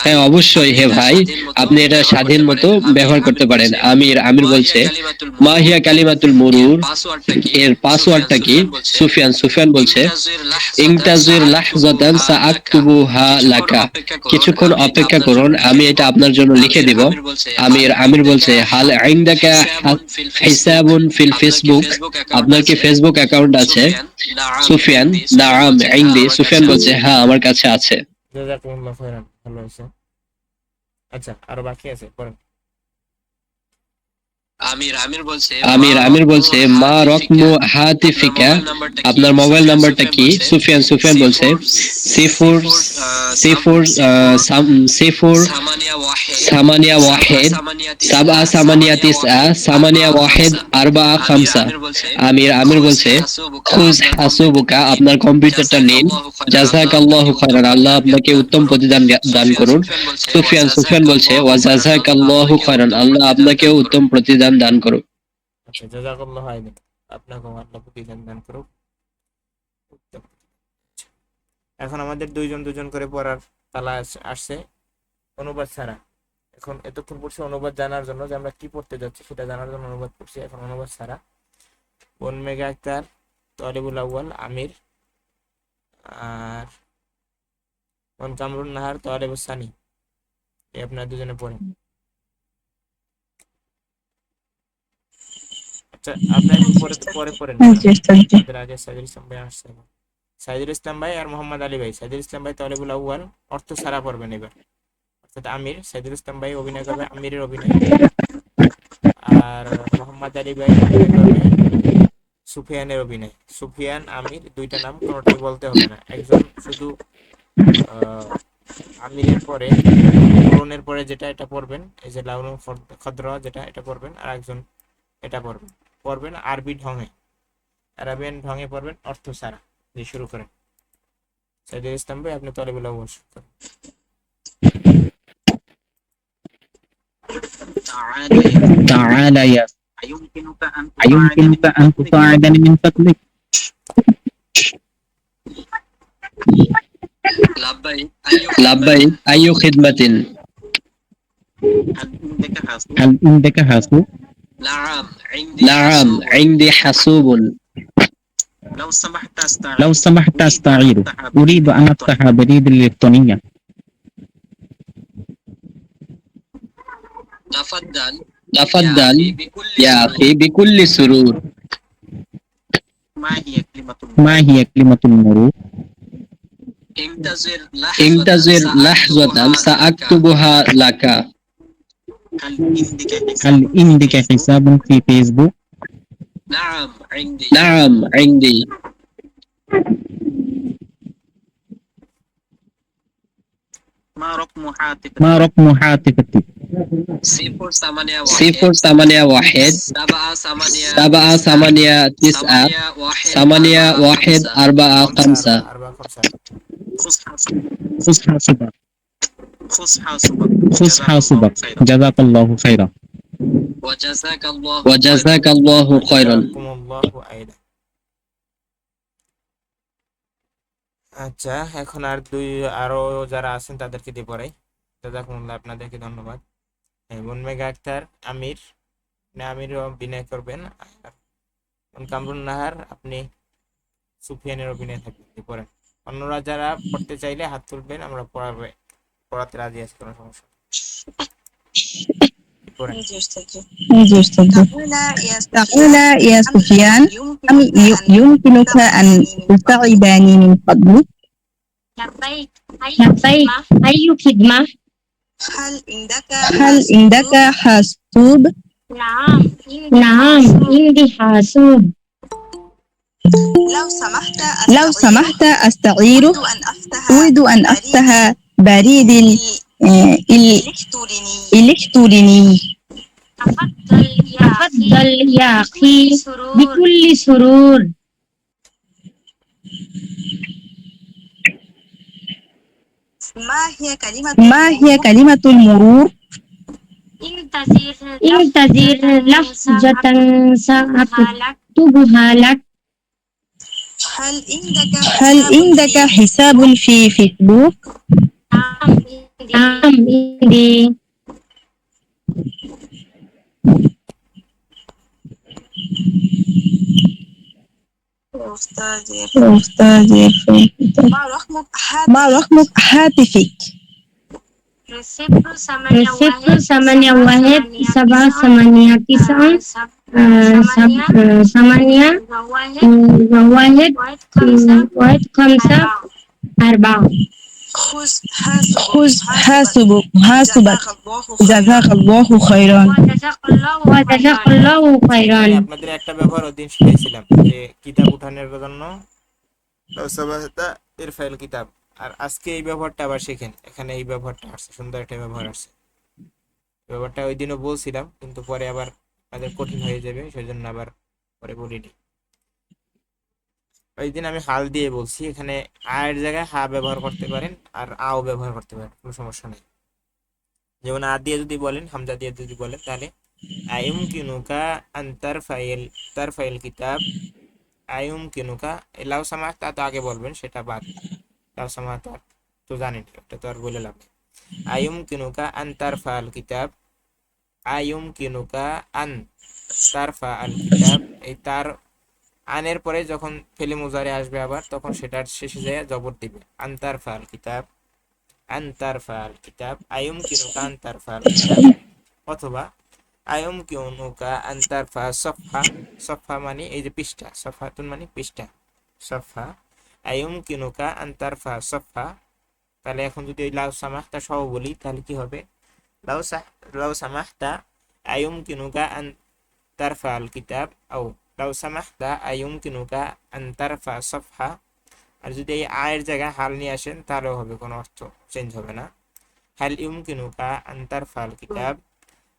হ্যাঁ অবশ্যই হে ভাই আপনি এটা স্বাধীন মতো ব্যবহার করতে পারেন আমির বলছে মা হিয়া কালিমাতুল মুরুর এর পাসওয়ার্ডটা কি সুফিয়ান বলছে ইনতাজির লাহজাতান সাআকতুবুহা লাকা কিছুক্ষণ অপেক্ষা করুন আমি এটা আপনার জন্য লিখে দিব আমির বলছে হাল ইনদাকা হিসাবুন ফিল ফেসবুক আপনার কি ফেসবুক অ্যাকাউন্ট আছে সুফিয়ান নাআম ইনদি সুফিয়ান বলছে হ্যাঁ আমার কাছে আছে জাযাকুমুল্লাহু খাইরান, ভালো হয়েছে। আচ্ছা, আরো বাকি আছে, পড়েন। আমির বলছে মা রকমু হাতিফিকা আপনার মোবাইল নাম্বারটা কি সুফিয়ান বলছে সিফুর সিফুর সিফুর সামানিয়া ওয়াহিদ সাবা সামানিয়া তিসআ সামানিয়া ওয়াহিদ আরবা খামসা আমির বলছে খুজ হাসুবুকা আপনার কম্পিউটারটা নিন জাযাকাল্লাহু খাইরান আল্লাহ আপনাকে উত্তম প্রতিদান দান করুন সুফিয়ান বলছে ওয়া জাযাকাল্লাহু খাইরান আল্লাহ আপনাকে উত্তম প্রতিদান দান করুন। আচ্ছা, জাযাকাল্লাহু খাইরান, আপনাকে আল্লাহ প্রতিদান দান করুক। এখন আমাদের দুজন করে পড়ার তালা আসছে অনুবাদ ছাড়া। এখন এতক্ষণ পড়ছি অনুবাদ জানার জন্য, যে আমরা কি পড়তে যাচ্ছি সেটা জানার জন্য অনুবাদ করছি। এখন অনুবাদ ছাড়া বন মেঘা আক্তার, তলিবুল আউয়াল, আমির, আর বন কামরুন নাহার, তলিবুল সানি, এই আপনার দুজনে পড়েন। আচ্ছা, আপনার পরে পড়েন। আমাদের আগে সাইদুল ইসলাম ভাই আসছে, সাইদুল ইসলাম ভাই আর মোহাম্মদ আলী ভাই। সাইদুল ইসলাম ভাই তলিবুল আউয়াল অর্থ ছাড়া পড়বেন এবার, অর্থাৎ আমির। সাইদুল ইসলাম ভাই অভিনয় করবে আমিরের অভিনয়, আর মোহাম্মদ আলী ভাই অভিনয় করবে সুফিয়ানের অভিনয়। সুফিয়ান আমির দুইটা নাম কোনোটাই বলতে হবে না, একজন শুধু আমিরের পরে কোরআনের পরে যেটা এটা পড়বেন, এই যে লাউনুল খদ্র যেটা এটা পড়বেন, আর একজন এটা পড়বেন আরবিয়ান ঢঙে পড়বেন অর্থ ছাড়া। দিয়ে শুরু করেন। সাইদুল ইসলাম ভাই আপনি তলিবুল আউয়াল শুরু করেন। تعال يا أيمكنك أن تساعدني من فضلك লাব্বাই আইয়ু খিদমাতিন هل عندك حاسوب নাআম ইনদি হাসুবুন لو سمحت أستعيره أريد أن أفتح بريد الإلكترونية تفضل يا أخي بكل سرور ما هي كلمة المرور انتظر لحظة سأكتبها لك هل عندك حساب في فيسبوك نعم عندي ما رقم هاتفك 081 789 خذ حاسوبك جزاك الله خيرا وجزاك الله خيرا জাযাকুমুল্লাহু আইদা। আচ্ছা, এখন আরো যারা আছেন তাদেরকে দিয়ে পড়াই। জাযাকুমুল্লাহ, আপনাদেরকে ধন্যবাদ। বন মেঘা আক্তার আমির, আমিরও অভিনয় করবেন, আর কামরুন নাহার আপনি সুফিয়ানের অভিনয় থাকবেন। পড়েন। অন্যরা যারা পড়তে চাইলে হাত তুলবেন, আমরা পড়াতে রাজি আছি, কোনো সমস্যা নেই। পড়েন। تعال يا سفيان يمكنك أن تساعدني من فضلك لبيك أي خدمة هل عندك حاسوب نعم عندي حاسوب لو سمحت أستعيره أريد أن أفتح بريد الإلكتروني تفضل يا أخي بكل سرور. ما هي كلمة المرور؟ انتظر لحظة سأكتبها لك. هل عندك حساب في فيسبوك؟ نعم عندي. أستاذ يرفع. ما رقم هاتفك؟ 0 8 1 7 8 9 1 1 5 4. خذ حاسبك. جزاك الله خيرا. وجزاك الله خيرا. এখানে আপনাদের একটা ব্যবহার ওই দিন শিখাইছিলাম যে কিতাব উঠানোর জন্য সবাতা ইরফাইল কিতাব, আর আজকে এই ব্যবহারটা আবার শেখেন। এখানে এই ব্যবহারটা আসছে, সুন্দর একটা ব্যবহার আসছে। ব্যবহারটা ওই দিনও বলছিলাম, কিন্তু পরে আবার তাদের কঠিন হয়ে যাবে, সেই জন্য আবার পরে বলিনি। ওই দিন আমি হাল দিয়ে বলছি, এখানে আয়ের জায়গায় হা ব্যবহার করতে পারেন আর আও ব্যবহার করতে পারেন, কোনো সমস্যা নেই। যেমন আ দিয়ে যদি বলেন, হামজা দিয়ে যদি বলেন, তাহলে আইয়ুমকিনুকা আন তারফাইল কিতাব। আইয়ুমকিনুকা, লাউ সামাহতা তো আগে বলবেন, সেটা বাদ। লাউ সামাহতা তো জানেন, এটা তো আর বলে লাভ নেই। আইয়ুমকিনুকা আন তারফাল কিতাব। আইয়ুমকিনুকা আন তারফা আল কিতাব, এই তার আনের পরে যখন ফেলে মুজারে আসবে আবার, তখন সেটার শেষে যায় জবর দিবে। আনতারফা আল কিতাব, আনতারফা আল কিতাব। আইয়ুমকিনুকা আনতারফা আল কিতাব, অথবা আইয়ুমকিনুকা আনতারফা সফহা। সফহা মানে এই যে পৃষ্ঠা, সফহাতুন মানে পৃষ্ঠা, সফহা। আইয়ুমকিনুকা আনতারফা সফহা। তাহলে এখন যদি ওই লাউ সামাহতা সহ বলি, তাহলে কি হবে? লাউ সামাহতা আইয়ুমকিনুকা আন তারফা আল কিতাব, আও লাউ সামাহতা আইয়ুমকিনুকা আন তারফা সফহা। আর যদি এই আয়ের জায়গায় হাল নিয়ে আসেন, তাহলেও হবে, কোনো অর্থ চেঞ্জ হবে না। হাল ইউমকিনুকা আন তারফা আল কিতাব,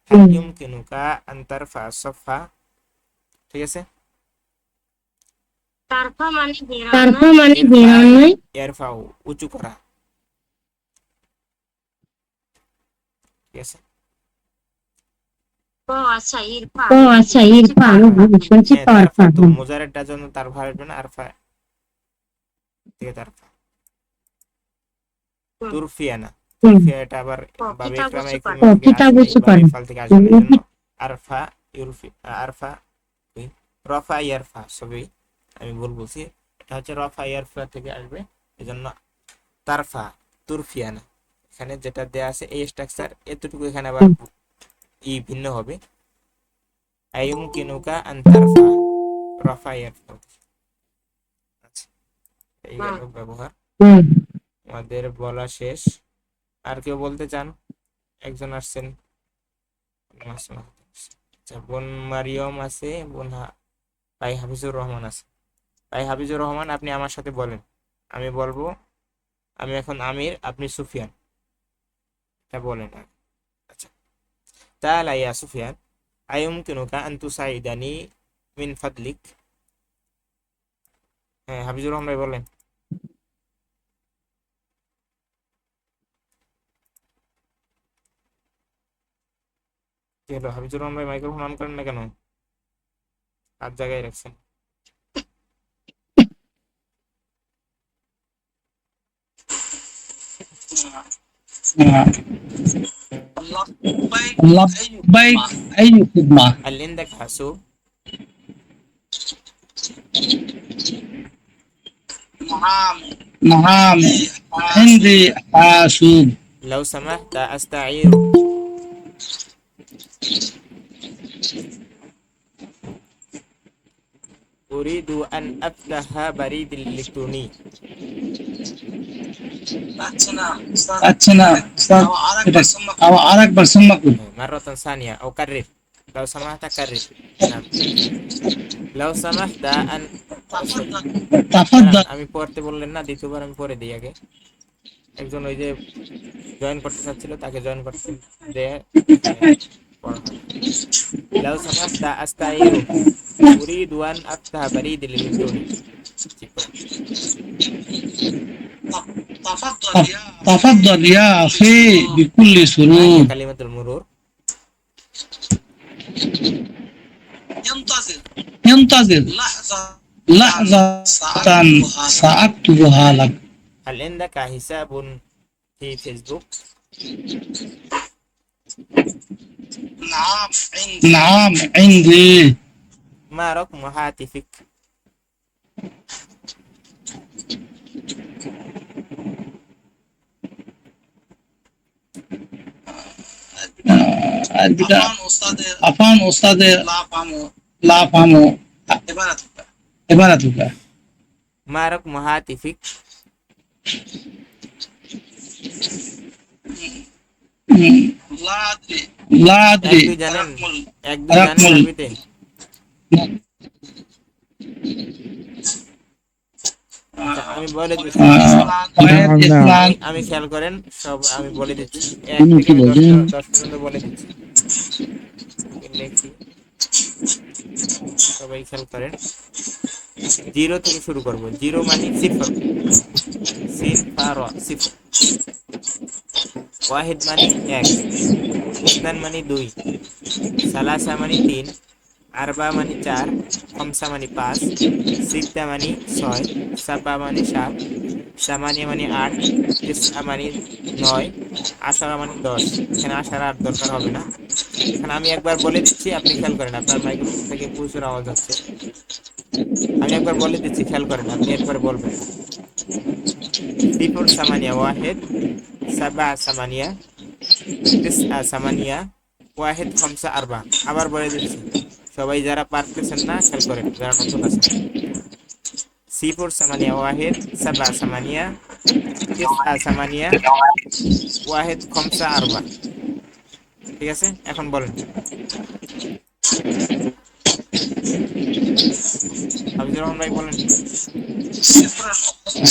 হাল ইউমকিনুকা আন তারফা সফহা। ঠিক আছে? তারফা মানে বেরোনো, ইরফাউ উঁচু করা। ঠিক আছে? ও আচ্ছা, ইরফা আমি শুনছি তারফা। তো মুজারেরটার জন্য তারফা আসবে না, আরফা থেকে তারফা। তুরফিয়ানা, তুরফিয়া এটা আবার বাবে ইকরামা ইকরামা থেকে আসে, বাবে ফাল থেকে আসবে, এজন্য আরফা ইউরফি, আরফা রফা ইয়ারফা, সবই আমি ভুল বলছি। এটা হচ্ছে রফা ইয়ারফা থেকে আসবে, এজন্য তারফা তুরফিয়ানা। এখানে যেটা দেয়া আছে এই স্ট্রাকচার, এতটুকু এখানে আবার ই ভিন্ন হবে। আইয়ুমকিনুকা আন তারফা রফা ইয়ারফা। আচ্ছা, এই গেল ব্যবহার। আমাদের বলা শেষ। আর কেউ বলতে চান? একজন আসছেন, আচ্ছা, বোন মারিয়ম আছে, বোন ভাই হাফিজুর রহমান আছে। ভাই হাফিজুর রহমান, আপনি আমার সাথে বলেন, আমি বলবো। আমি এখন আমির, আপনি সুফিয়ান, এটা বলেন। আচ্ছা, তাআলা ইয়া সুফিয়ান আইয়ুমকিনুকা আন তুসাইদানি মিন ফাদলিক। হ্যাঁ, হাফিজুর রহমান ভাই বলেন। কি হলো হাফিজুর রহমান ভাই, মাইক্রোফোন অন করেন না কেন? আর জায়গায় রাখছেন। لبيك أي خدمة؟ هل عندك حاسوب؟ نعم عندي حاسوب. لو سمحت أستعيره. أريد أن أفتح بريد إلكتروني. أتنا أو أراك برسمك. مرة ثانية أو كرر، لو سمحت كرر. نعم. لو سمحت أن تفضل. আমি পড়তে বললেন না, দ্বিতীয়বার আমি পড়ে দিই আগে। একজন ওই যে জয়েন করতে চাচ্ছিল, তাকে জয়েন করতে দিয়ে পড়া হয়। লাউ সামাহতা আস্তাইরু উরিদু আন আফতাহা বারিদ ইলেকট্রনিক। জি পড়েন। تفضل يا أخي بكل মা سرور হিয়া কালিমাতুল মুরুর। ينتظر لحظة سأكتبها لك হাল ইনদাকা হিসাবুন ফি ফেসবুক। نعم عندي মা রকমু হাতিফিক। عفان أستاذ لا أفهم عبارتك মা রকমু হাতিফিক। لا এক أدري দুই জানেন? এক দুই জানেন রাকমুল। আরবিতে? আচ্ছা, আমি বলে দিচ্ছি। وحيد إسلام আমি খেয়াল করেন সব আমি বলে দিচ্ছি, এক তুমি থেকে কি আমি বলছেন? 10 পর্যন্ত বলে দিচ্ছি। লিখি, সবাই খেয়াল করেন। 0 থেকে শুরু করব। 0 মানে সিফর, সিন ফা র, সিফর। ওয়াহিদ মানে 1, ইসনান মানে 2, সালাসা মানে 3, আরবা মানে 4, খমসা মানে 5, সিত্তা মানে 6, সাবা মানে 7, সামানিয়া মানে 8, তিসআ মানে 9, আশারা মানে 10। এখানে আশারা আর দরকার হবে না। এখানে আমি একবার বলে দিচ্ছি, আপনি খেয়াল করেন। আপনার মাইক্রোফোন থেকে প্রচুর আওয়াজ হচ্ছে। আমি একবার বলে দিচ্ছি, খেয়াল করেন, আপনি একবার বলবেন। সিফর সামানিয়া ওয়াহিদ, সাবা সামানিয়া, তিসআ সামানিয়া, ওয়াহিদ খমসা আরবা। আবার বলে দিচ্ছি, সবাই যারা পারতেছেন না খেয়াল করেন, যারা নতুন আছেন। সিফর সামানিয়া ওয়াহিদ, সাবা সামানিয়া, তিসআ সামানিয়া, ওয়াহিদ খমসা আরবা। ঠিক আছে, এখন বলেন। হাফিজুর রহমান ভাই বলেন।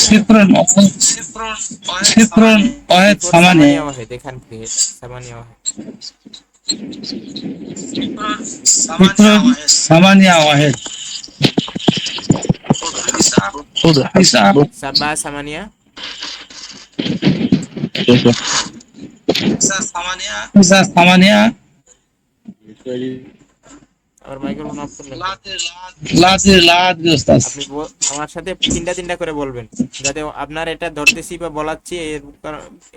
صفر واحد সিফর ثمانية সামানিয়া ওয়াহিদ, এখান থেকে সামানিয়া ওয়াহিদ। صفر ثمانية واحد تسعة সাবা সামানিয়া, تسعة ثمانية আবার মাইক্রোফোন অফ করলেন। لا أدري لا أدري أستاذ আপনি আমার সাথে তিনটা তিনটা করে বলবেন, যাতে আপনার এটা ধরতেছি বা বলাচ্ছি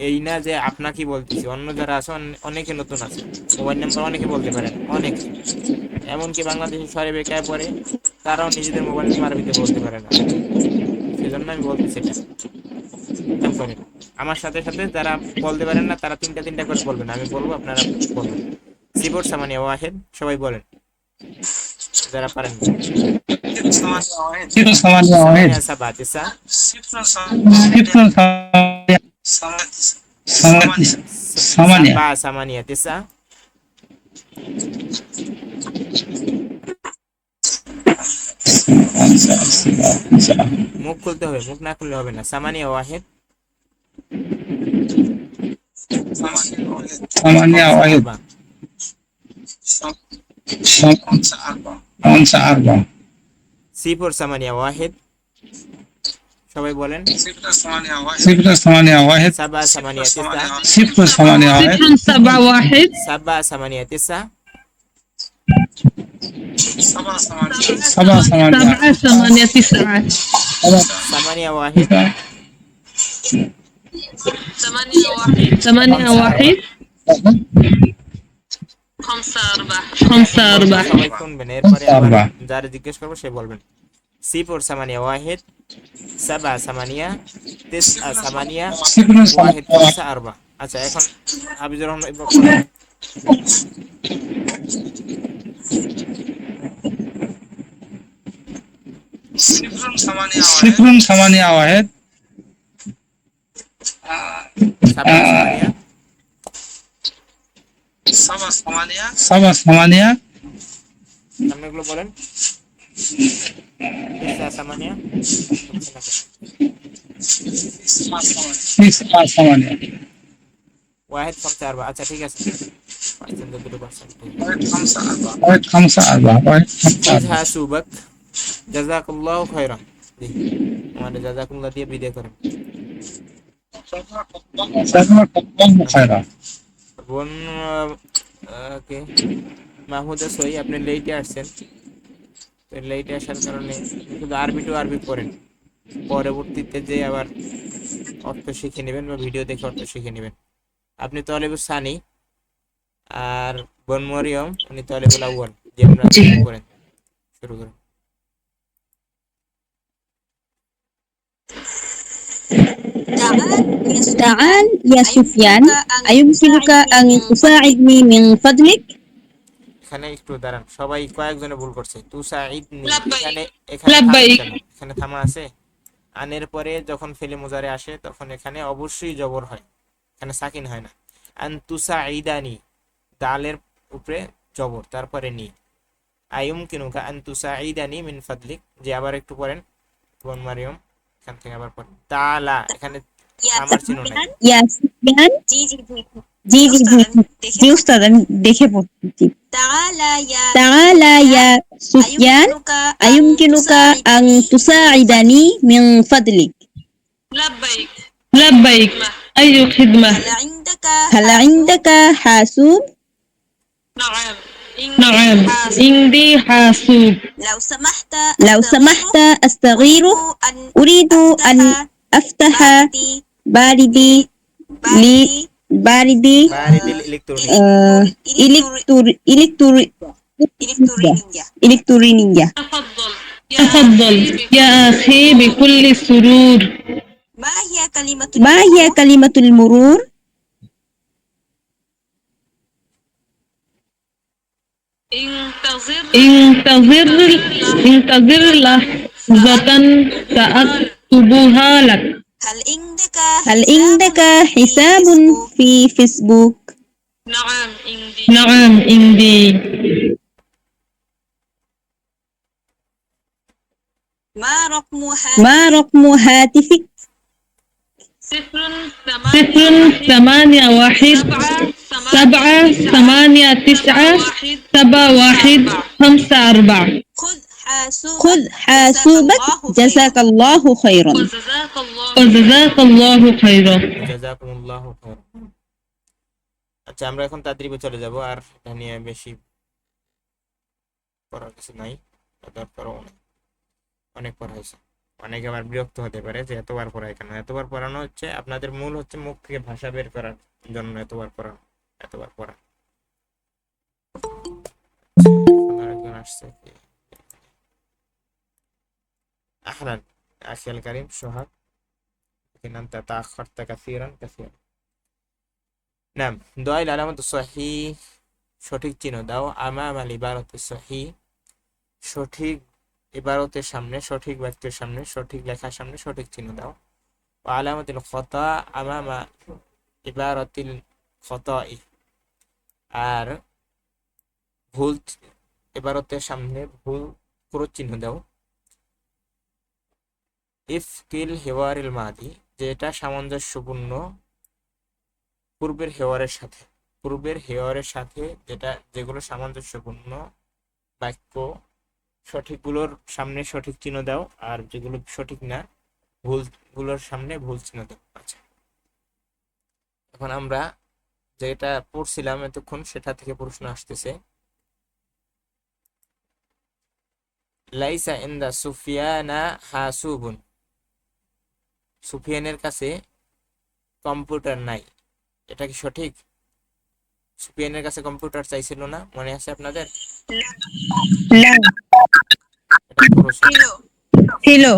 এই না যে আপনাকে বলতেছি। অন্য যারা আছে অনেকে নতুন আছে, মোবাইল নাম্বার অনেকে বলতে পারেন, অনেকে এমনকি বাংলাদেশে শহরে বেকায় পড়ে, তারাও নিজেদের মোবাইল নাম্বার আরবিতে বলতে পারে না। সেজন্য আমি বলতেছি এটা খেয়াল করেন। আমার সাথে সাথে যারা বলতে পারেন না তারা তিনটা তিনটা করে বলবেন, আমি বলবো আপনারা বলবেন। সিফর সামানিয়া ওয়াহিদ, সবাই বলেন যারা পারেন না। صفر ثمانية واحد সামানিয়া সাবা তিসা, صفر ثمانية সাবা সামানিয়া তিসা, মুখ খুলতে হবে, মুখ না খুললে হবে না। সামানিয়া ওয়াহিদ, ثمانية খমসা واحد আরবা। خمسة أربعة সিফর সামানিয়া ওয়াহিদ, সবাই বলেন। صفر ثمانية واحد সাবা সামানিয়া তিসা, صفر ثمانية واحد صفر سبعة واحد সাবা সামানিয়া তিসা, سبعة ثمانية سبعة ثمانية تسعة সামানিয়া ওয়াহিদ, ثمانية واحد خمسة أربعة সবাই শুনবেন, এরপরে আবার আরবা। যারা জিজ্ঞেস করবো সে বলবেন। সিফর সামানিয়া ওয়াহিদ, সাবা সামানিয়া, তিসআ সামানিয়া, صفر ওয়াহিদ ثمانية খমসা আরবা। আচ্ছা, এখন হাফিজুর রহমান বলেন। صفر ثمانية واحد সাবা সামানিয়া, سبعة ثمانية সামনেগুলো বলেন। তিসআ সামানিয়া, تسعة ثمانية ওয়াহিদ খমসা আরবা। আচ্ছা ঠিক আছে, পার্সেন্ট দুটো পার্সেন্ট واحد خمسة أربعة واحد خمسة খুদ أربعة হাসুবাক জাযাকাল্লাহু খায়রান। জি, আমাদের জাযাকুল্লাহ দিয়ে বিদায় করেন। جزاك الله خيرا বোন ওকে, মাহমুদা সই, আপনি লেটে আসছেন। তো লেটে আসার কারণে শুধু আরবি টু আরবি পড়েন, পরবর্তীতে যে আবার অর্থ শিখে নেবেন বা ভিডিও দেখে অর্থ শিখে নেবেন। আপনি তলেবুস সানি, আর বোন মরিয়ম উনি তলেবুল আউয়াল, যে আমরা শুরু করেন, শুরু করেন। تعال يا سفيان أيمكنك أن تساعدني من فضلك এখানে একটু দাঁড়ান, সবাই কয়েকজনে ভুল করছে। তুসাইদনি, এখানে এখানে থামেন কেন? এখানে থামা আছে। আনের পরে যখন ফেলে মুজারে আসে তখন এখানে অবশ্যই জবর হয়, এখানে সাকিন হয় না। আন তুসাইদানি, দালের উপরে জবর, তারপরে নি। আইয়ুমকিনুকা আন তুসাইদানি মিন ফাদলিক, যে আবার একটু পড়েন বোন মারিয়ম, এখান থেকে আবার পড়েন। তাআলা, এখানে আমার চিহ্ন নাই। يا سفيان জি জি জি উস্তাদ, আমি দেখে পড়ছি। تعال يا سفيان أيمكنك أن تساعدني من فضلك لبيك أي خدمة هل عندك حاسوب نعم عندي حاسوب لو سمحت أستغيره أريد أن أفتح باردي باردي বারিদিল ইলেকট্রনিক, إلكترونية تفضل يا أخي بكل سرور ما هي كلمة المرور؟ انتظر انتظر لحظة سأكتبها لك هل عندك حساب في فيسبوك؟ نعم عندي ما رقم هاتفك؟ 081 خذ حاسوبك جزاك الله خيرا وجزاك الله خيرا জাযাকুমুল্লাহু খায়রান। আচ্ছা, আমরা এখন তাদরিবে চলে যাব, আর এটা নিয়ে বেশি পড়ার কিছু নাই, দরকারও নেই, অনেক পড়া হয়েছে। অনেকে আবার বিরক্ত হতে পারে যে এতবার পড়ায় কেন। এতবার পড়ানো হচ্ছে, আপনাদের মূল হচ্ছে মুখ থেকে ভাষা বের করার জন্য এতবার পড়ানো, এতবার পড়া। এখন আরেকজন আসছে, আহলান আখিয়াল কারিম সোহাগ, لكن أنت تأخرت كثيرا كثيرا. নাম দোয়াইল আলামত সহিহ, সঠিক চিহ্ন দাও। আমামাল ইবারত সহিহ, সঠিক ইবারতের সামনে, সঠিক বাক্যের সামনে, সঠিক লেখার সামনে সঠিক চিহ্ন দাও। ওয়া আলামাতুল খাতা আমামা ইবারাতিল খাতাই, আর ভুল ইবারতের সামনে ভুল ক্রোধ চিহ্ন দাও। ইফকিল হেওয়ারিল মাদি, যেটা সামঞ্জস্যপূর্ণ পূর্বের হেওয়ারের সাথে, পূর্বের হেওয়ারের সাথে যেটা, যেগুলো সামঞ্জস্যপূর্ণ বাক্য, সঠিকগুলোর সামনে সঠিক চিহ্ন দাও, আর যেগুলো সঠিক না ভুলগুলোর সামনে ভুল চিহ্ন দাও। আচ্ছা, এখন আমরা যেটা পড়ছিলাম এতক্ষণ সেটা থেকে প্রশ্ন আসতেছে। লাইসা ইনদা সুফিয়ানা হাসুবুন, সুফিয়ানের কাছে কম্পিউটার নাই, এটা কি সঠিক? সুফিয়ানের কাছে কম্পিউটার চাইছিল না, মনে আছে আপনাদের? لا এটা প্রশ্ন। هلو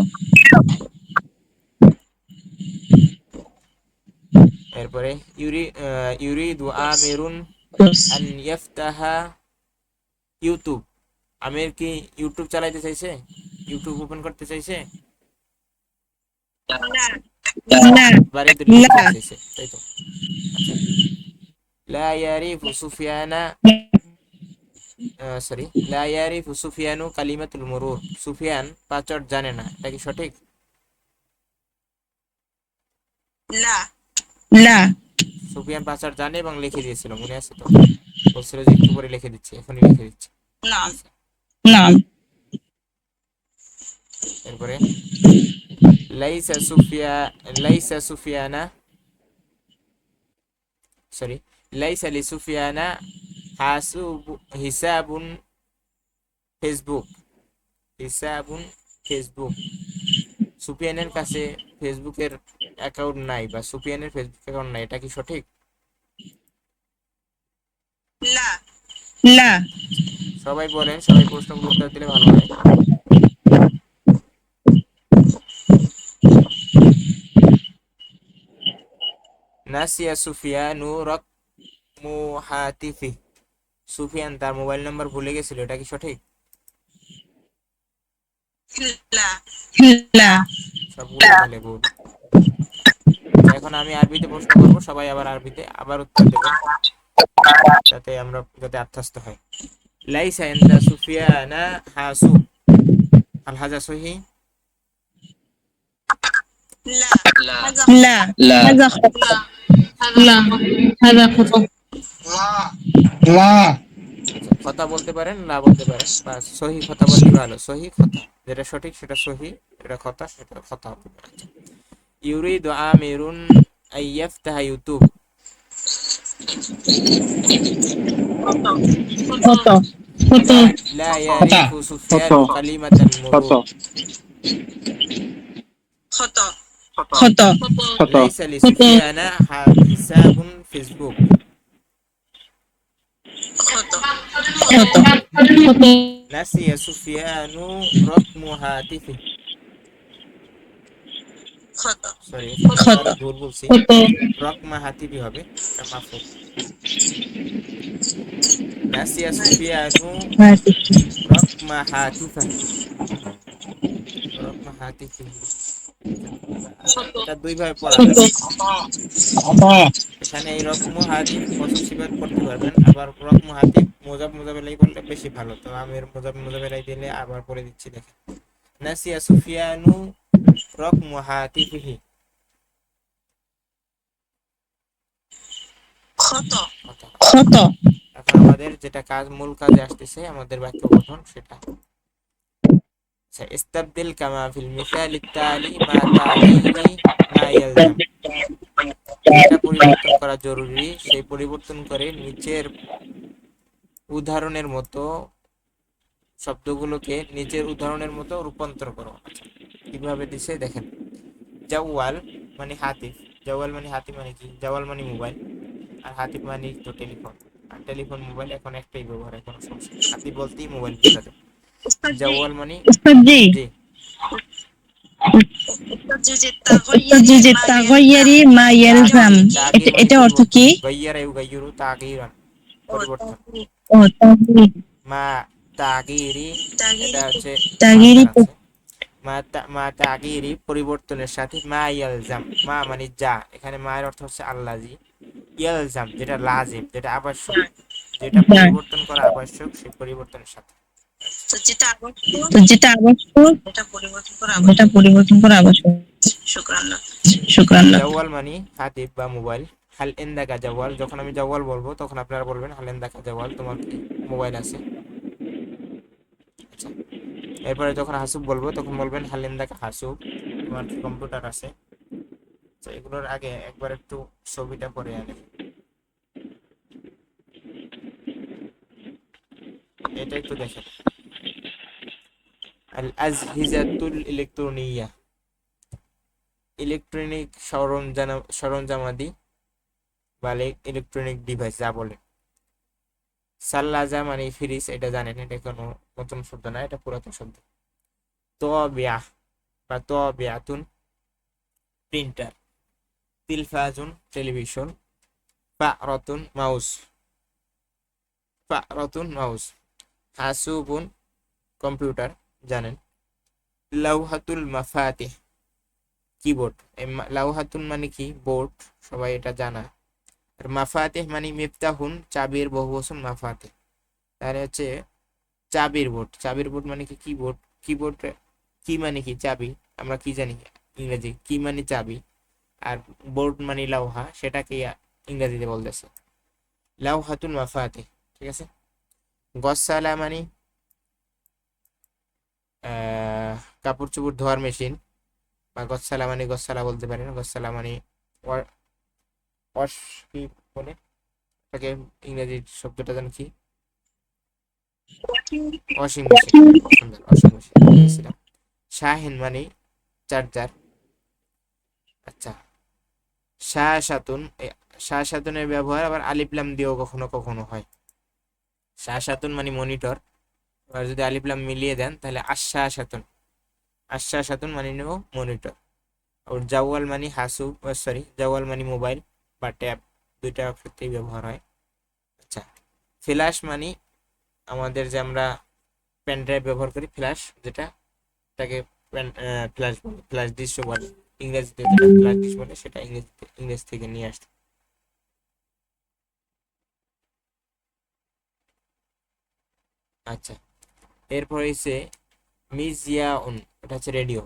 এরপরে ইউরিদু আমিরুন আন ইয়াফতাহা ইউটিউব, আমির কি ইউটিউব চালাইতে চাইছে, ইউটিউব ওপেন করতে চাইছে? لا বাড়িতে লিখতে لا চাইছে, তাই তো? আচ্ছা, লা ইয়ারিফু সুফিয়ানা, সরি, লা ইয়ারিফু সুফিয়ানু কালিমাতুল মুরুর, সুফিয়ান পাঁচওয়াক্ত জানে না, এটা কি সঠিক? لا সুফিয়ান পাঁচওয়াক্ত জানে এবং লিখে দিয়েছিল, মনে আছে তো? বলছিল যে একটু পরে লিখে দিচ্ছি, এখনই লিখে দিচ্ছি। নাম। এরপরে লাইসা সুফিয়া, লাইসা সুফিয়ানা, সরি, লাইসা লি সুফিয়ানা হিসাবুন ফেসবুক, হিসাবুন ফেসবুক। সুফিয়ানের কাছে ফেসবুকের অ্যাকাউন্ট নাই, বা সুফিয়ানের ফেসবুক অ্যাকাউন্ট নাই, এটা কি সঠিক? লা। সবাই বলেন, সবাই প্রশ্নগুলো উত্তর দিলে ভালো হয়। নাসিয়া সুফিয়ানু রকমু হাতিফি, সুফিয়ান তার মোবাইল নাম্বার ভুলে গেছিল, এটা কি সঠিক? লা। সবগুলো তাহলে ভুল। আচ্ছা, এখন আমি আরবিতে প্রশ্ন করব, সবাই আবার আরবিতে আবার উত্তর দেবেন, যাতে আত্মস্থ হয়। লাইসা ইনদা সুফিয়ানা হাসুব, হাল হাজা সহিহ? লা। লা। হাযা খাতা। لا هذا خطأ. লা আচ্ছা, কথা বলতে পারেন, না বলতে পারেন, বা সহি কথা বললেই ভালো। সহি কথা, যেটা সঠিক সেটা সহি, যেটা কথা সেটা কথা হবে। আচ্ছা, ইউরিদু আমিরুন আইয়াফতাহা ইউটিউব, কত। লা লা ইয়ারিফু সুফিয়ানু কালিমাতাল মুরুর, কত। লাইসা লি خطأ. সুফিয়ানা হিসাবুন ফেসবুক, কত। خطأ. নাসিয়া সুফিয়ানু রকমু হাতিফি, সরি কত। আমি ভুল বলছি, خطأ. রকমা হাতিফি হবে, এটা মাফুল। নাসিয়া সুফিয়ানু রকমা হাতিফা, রকমা হাতিফি, এটা দুই ভাবে পড়া যাবে। এখানে এই রকমু হাতিফ মৌসুম সিফাত পড়তে পারবেন, আবার রকমু হাতিফ মোজাব মোজাবেলাই করলে বেশি ভালো। তো আমি এর মোজাব মোজাবেলাই দিলে আবার পড়ে দিচ্ছি, দেখেন। নাসিয়া সুফিয়ানু রকমু হাতিফিহি, কত। এখন আমাদের যেটা কাজ, মূল কাজে আসতেছে, আমাদের বাক্য গঠন সেটা। আচ্ছা, ইস্তাবদিল কামা ফিল মিসাল ইত্তালি মা তাগয়িরি মা ইয়ালজাম, যেটা পরিবর্তন করা জরুরি সেই পরিবর্তন করে নিচের উদাহরণের মতো শব্দগুলোকে নিচের উদাহরণের মতো রূপান্তর করো। আচ্ছা, কিভাবে দিছে দেখেন। জাওয়াল মানে হাতিফ, জাওয়াল মানে হাতিফ মানে কি, জাওয়াল মানে মোবাইল, আর হাতিফ মানে তো টেলিফোন, আর টেলিফোন মোবাইল এখন একটাই ব্যবহার, এখন সমস্যা নেই। হাতিফ বলতেই মোবাইল বোঝা যায়। জাওয়াল মানে উস্তাদ জি, জি, উস্তাদ জি যে তাগয়্যারি মা ইয়ালজাম, তাগির মানে এটা অর্থ পরিবর্তন, কি? গাইয়ারা ইউগাইয়িরু তাগীরান, পরিবর্তন। ও তাগয়ির। মা তাগিরি, এটা হচ্ছে তাগয়িরি মাসদার আছে। মা তাগিরি পরিবর্তনের সাথে, মা ইয়ালজাম, মা মানে যা, এখানে মায়ের অর্থ হচ্ছে আল্লাজি, ইয়ালজাম যেটা লাজিম, যেটা আবশ্যক, যেটা পরিবর্তন করা আবশ্যক, সেই পরিবর্তনের সাথে। তো যেটা আবশ্যক সেটা পরিবর্তন করা আবশ্যক। শুকরান লাক। জাওয়াল মানে হাতিফ বা মোবাইল। হাল ইনদাকা জাওয়াল, যখন আমি জাওয়াল বলবো তখন আপনারা বলবেন হাল ইনদাকা জাওয়াল, তোমার কি মোবাইল আছে? আচ্ছা, এরপরে যখন হাসুব বলবো তখন বলবেন হাল ইনদাকা হাসুব, তোমার কি কম্পিউটার আছে? আচ্ছা, এগুলোর আগে একবার একটু ছবিটা পরে আনে, এটা একটু দেখেন। আল আজহিজাতুল ইলেকট্রনিয়া, ইলেকট্রনিক সরঞ্জামাদি বা ইলেকট্রনিক ডিভাইস যা বলে। সাল্লাজা মানে ফ্রিজ, এটা জানেন, এটা কোনো নতুন শব্দ না, এটা পুরাতন শব্দ। তবিয়া বা তবিয়াতুন প্রিন্টার, তিলফাজুন টেলিভিশন, ফারতুন মাউস, ফারতুন মাউস, হাসুবুন কম্পিউটার জানেন, লাউহাতুল মাফাতিহ কিবোর্ড, লাউহাতুন মানে কি বোর্ড, সবাই এটা জানা। আর মাফাতিহ মানে মিফতাহুন চাবির বহুবচন মাফাতিহ, তাহলে হচ্ছে চাবির বোর্ড। চাবির বোর্ড মানে কি কিবোর্ড, কিবোর্ড কি মানে কি চাবি, আমরা কি জানি ইংরেজি, কি মানে চাবি, আর বোর্ড মানে লাউহা, সেটাকে ইংরেজিতে বলতেছে। লাউহাতুল মাফাতিহ, ঠিক আছে। গসালা মানে কাপড় চোপড় ধোয়ার মেশিন, বা গসালা মানে গসালা বলতে পারেন, গসালা মানে ওয়াশ, কি বলে তাকে ইংরেজি শব্দটা জানি কি, ওয়াশিং মেশিন, সুন্দর, ওয়াশিং মেশিন ভুলে গেছিলাম। শাহিন মানে চার্জার। আচ্ছা, শাসাতুন, শাসাতুনের ব্যবহার আবার আলিফলাম দিয়েও কখনো কখনো হয়। শাসাতুন মানে মনিটর, আর যদি আলিফলাম মিলিয়ে দেন তাহলে আশ্বাসাতুন, আশ্বাসাতুন মানে নেব মনিটর। আর জাওয়াল মানে হাসু, সরি জাওয়াল মানে মোবাইল বা ট্যাব, দুইটা ক্ষেত্রেই ব্যবহার হয়। আচ্ছা, ফ্ল্যাশ মানে আমাদের যে আমরা পেন ড্রাইভ ব্যবহার করি, ফ্ল্যাশ যেটা, এটাকে ফ্ল্যাশ বলে, ফ্ল্যাশ দৃশ্য বলে ইংরেজিতে, যেটা ফ্ল্যাশ দৃশ্য বলে সেটা ইংরেজি থেকে নিয়ে আসতে। আচ্ছা, এরপর হচ্ছে মিজিয়াউন, এটা হচ্ছে রেডিও।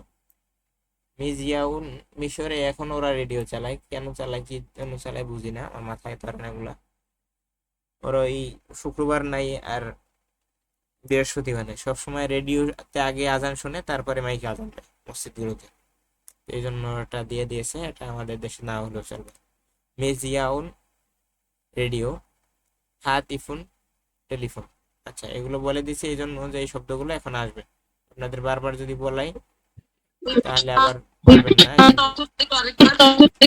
মিজিয়াউন, মিশরে এখন ওরা রেডিও চালায়, কেন চালায় কি জন্য চালায় বুঝি না, আমার মাথায় ধরে না এগুলা। ওরা ওই শুক্রবার নাই আর বৃহস্পতিবার নাই, সবসময় রেডিওতে আগে আজান শুনে তারপরে মাইকে আজান দেয় মসজিদগুলোতে, এই জন্য এটা দিয়ে দিয়েছে, এটা আমাদের দেশে না হলেও চলবে। মেজিয়াউন রেডিও, হাতিফুন টেলিফোন। আচ্ছা, এগুলো বলে দিছি এই জন্য যে এই শব্দগুলো এখন আসবে, আপনাদের বারবার যদি বলাই তাহলে আবার পারবেন না, এই জন্য।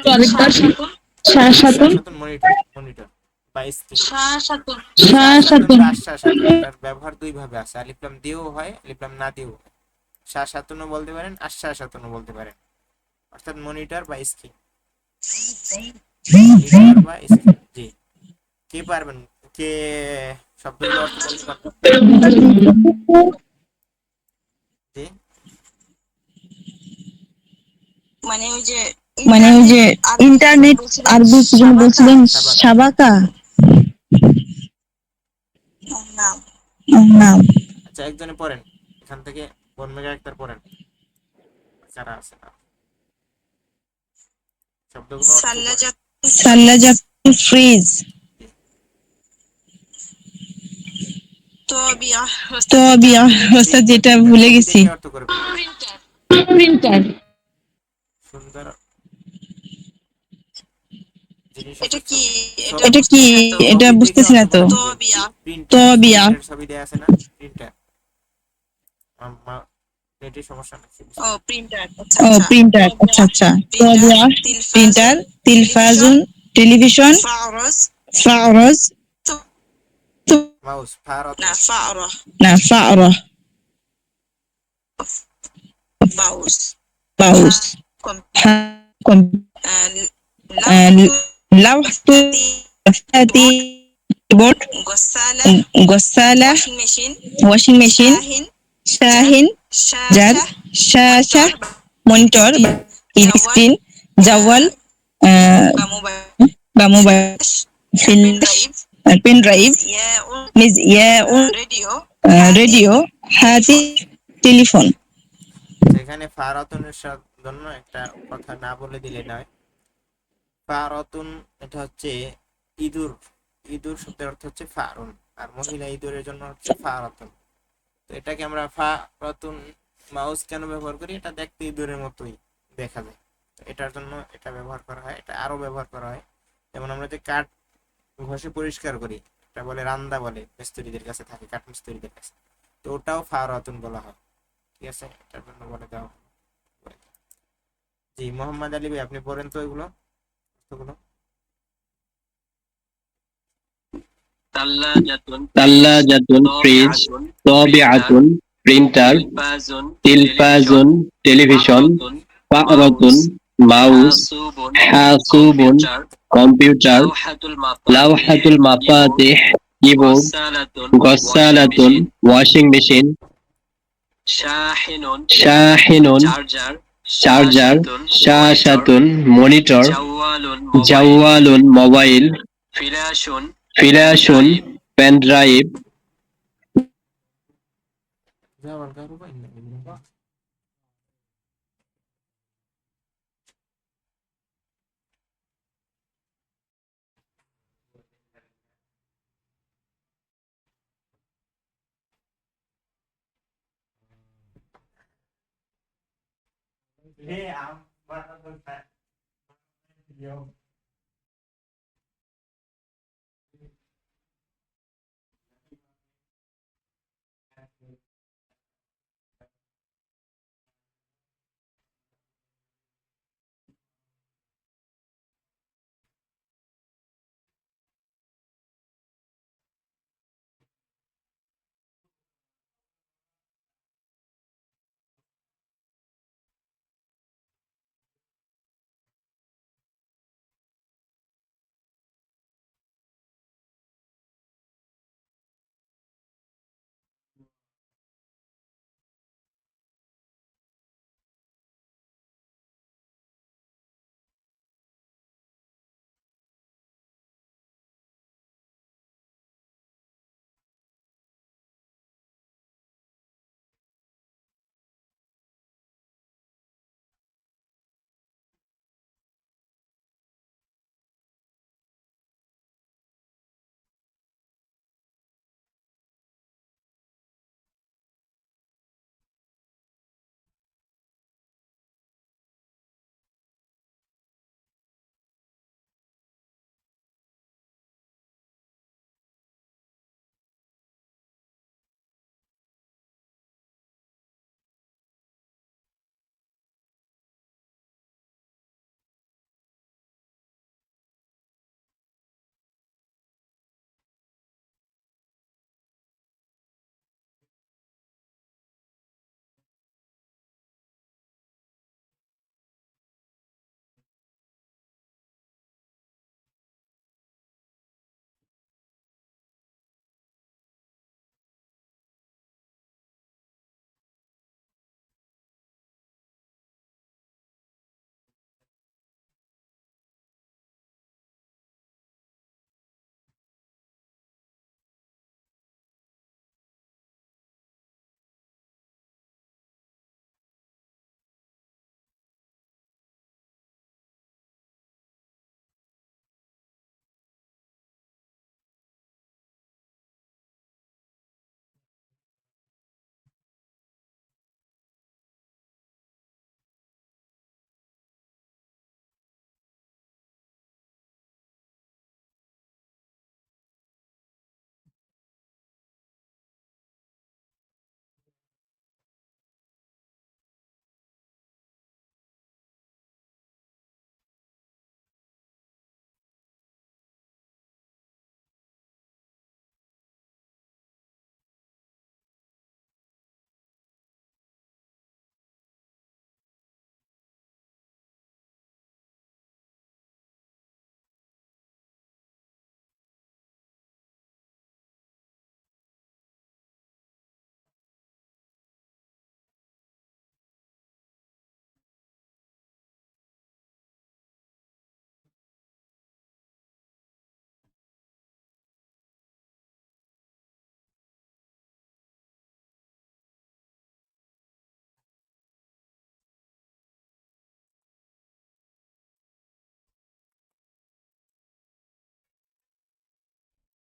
জি, শাসাতুন আশ্বাসাতুন মনিটর, মনিটর বা স্ক্রিন। শাসাতুন শাসাতুন বা আশ্বাসাতুন, এটার ব্যবহার দুই ভাবে আছে, আলিফলাম দিয়েও হয়, আলিফলাম না দিয়েও হয়। শাসাতুনও বলতে পারেন, আশ্বাসাতুনও বলতে পারেন, অর্থাৎ মনিটর বা স্ক্রিন, মনিটর বা স্ক্রিন। জি, কে পারবেন, কে শব্দগুলো অর্থ বলতে পারবেন? জি, মানে ওই যে ইন্টারনেট আরবি কি যেন বলছিলেন, সাবাকা। সাবাকা নাম। আচ্ছা, একজনে পড়েন এখান থেকে, কোন মেগা একটার পড়েন, যারা আছে না, শব্দগুলো অর্থ পড়েন। সাল্লাজাতুল ফ্রিজ, তো ওস্তাদ প্রিন্টার, যেটা প্রিন্টার ভুলে ছবি গেছি। দেখে অর্থ করবেন। প্রিন্টার সুন্দর জিনিস আছে, ছবি, ছবি, এটা কি, এটা ছবি দেখে বুঝতেছি অর্থ না তো। করে দিবেন। প্রিন্টার, তবিয়া, প্রিন্টার ছবি দেয়া আছে না, প্রিন্টার। নেটের সমস্যা নাকি, ও প্রিন্টার, আচ্ছা আচ্ছা। তবিয়া, প্রিন্টার, তিলফাজুন টেলিভিশন, ফারজ, মাউস, ফারাতুন, না ফারা, বাউস, লাউহতু মাফাতি, কিবোর্ড, গসালা ওয়াশিং মেশিন, শাহিন জার, শাশা মনিটর স্ক্রিন, জাওয়াল বা মোবাইল, ফ্ল্যাশ পেন ড্রাইভ, মিজিয়াউন রেডিও, হাতি টেলিফোন। সেখানে ফারাতুনের জন্য একটা কথা না বলে দিলে নয়। ফারাতুন এটা হচ্ছে ইঁদুর, ইঁদুর শব্দের অর্থ হচ্ছে ফারুন, আর মহিলা ইঁদুরের জন্য হচ্ছে ফারাতুন। তো এটাকে আমরা ফারাতুন মাউস কেন ব্যবহার করি, এটা দেখতে ইঁদুরের মতোই দেখা যায়, এটার জন্য এটা ব্যবহার করা হয়। এটা আরো ব্যবহার করা হয়, যেমন আমরা যে কাঠ ঘষে পরিষ্কার করি, এটা বলে রান্দা, বলে মিস্ত্রিদের কাছে থাকে, কাঠ মিস্ত্রিদের কাছে, তো ওটাও ফারাতুন বলা হয়, ঠিক আছে, এটার জন্য বলে দেওয়া হয়। জি, মোহাম্মদ আলী ভাই আপনি পড়েন তো এগুলো, অর্থগুলো। তাল্লাজাতুন ফ্রিজ, তাবিআতুন প্রিন্টার, তিলফাজুন টেলিভিশন, ফারাতুন মাউস, হাসুবুন কম্পিউটার, লাওহাতুল মাফাতিহ কিবোর্ড, গসালাতুন ওয়াশিং মেশিন, শাহিনুন চার্জার, শাসাতুন মনিটর, জাওয়ালুন মোবাইল, ফ্ল্যাশুন পেন ড্রাইভ, লে আম বানানোর ভিডিও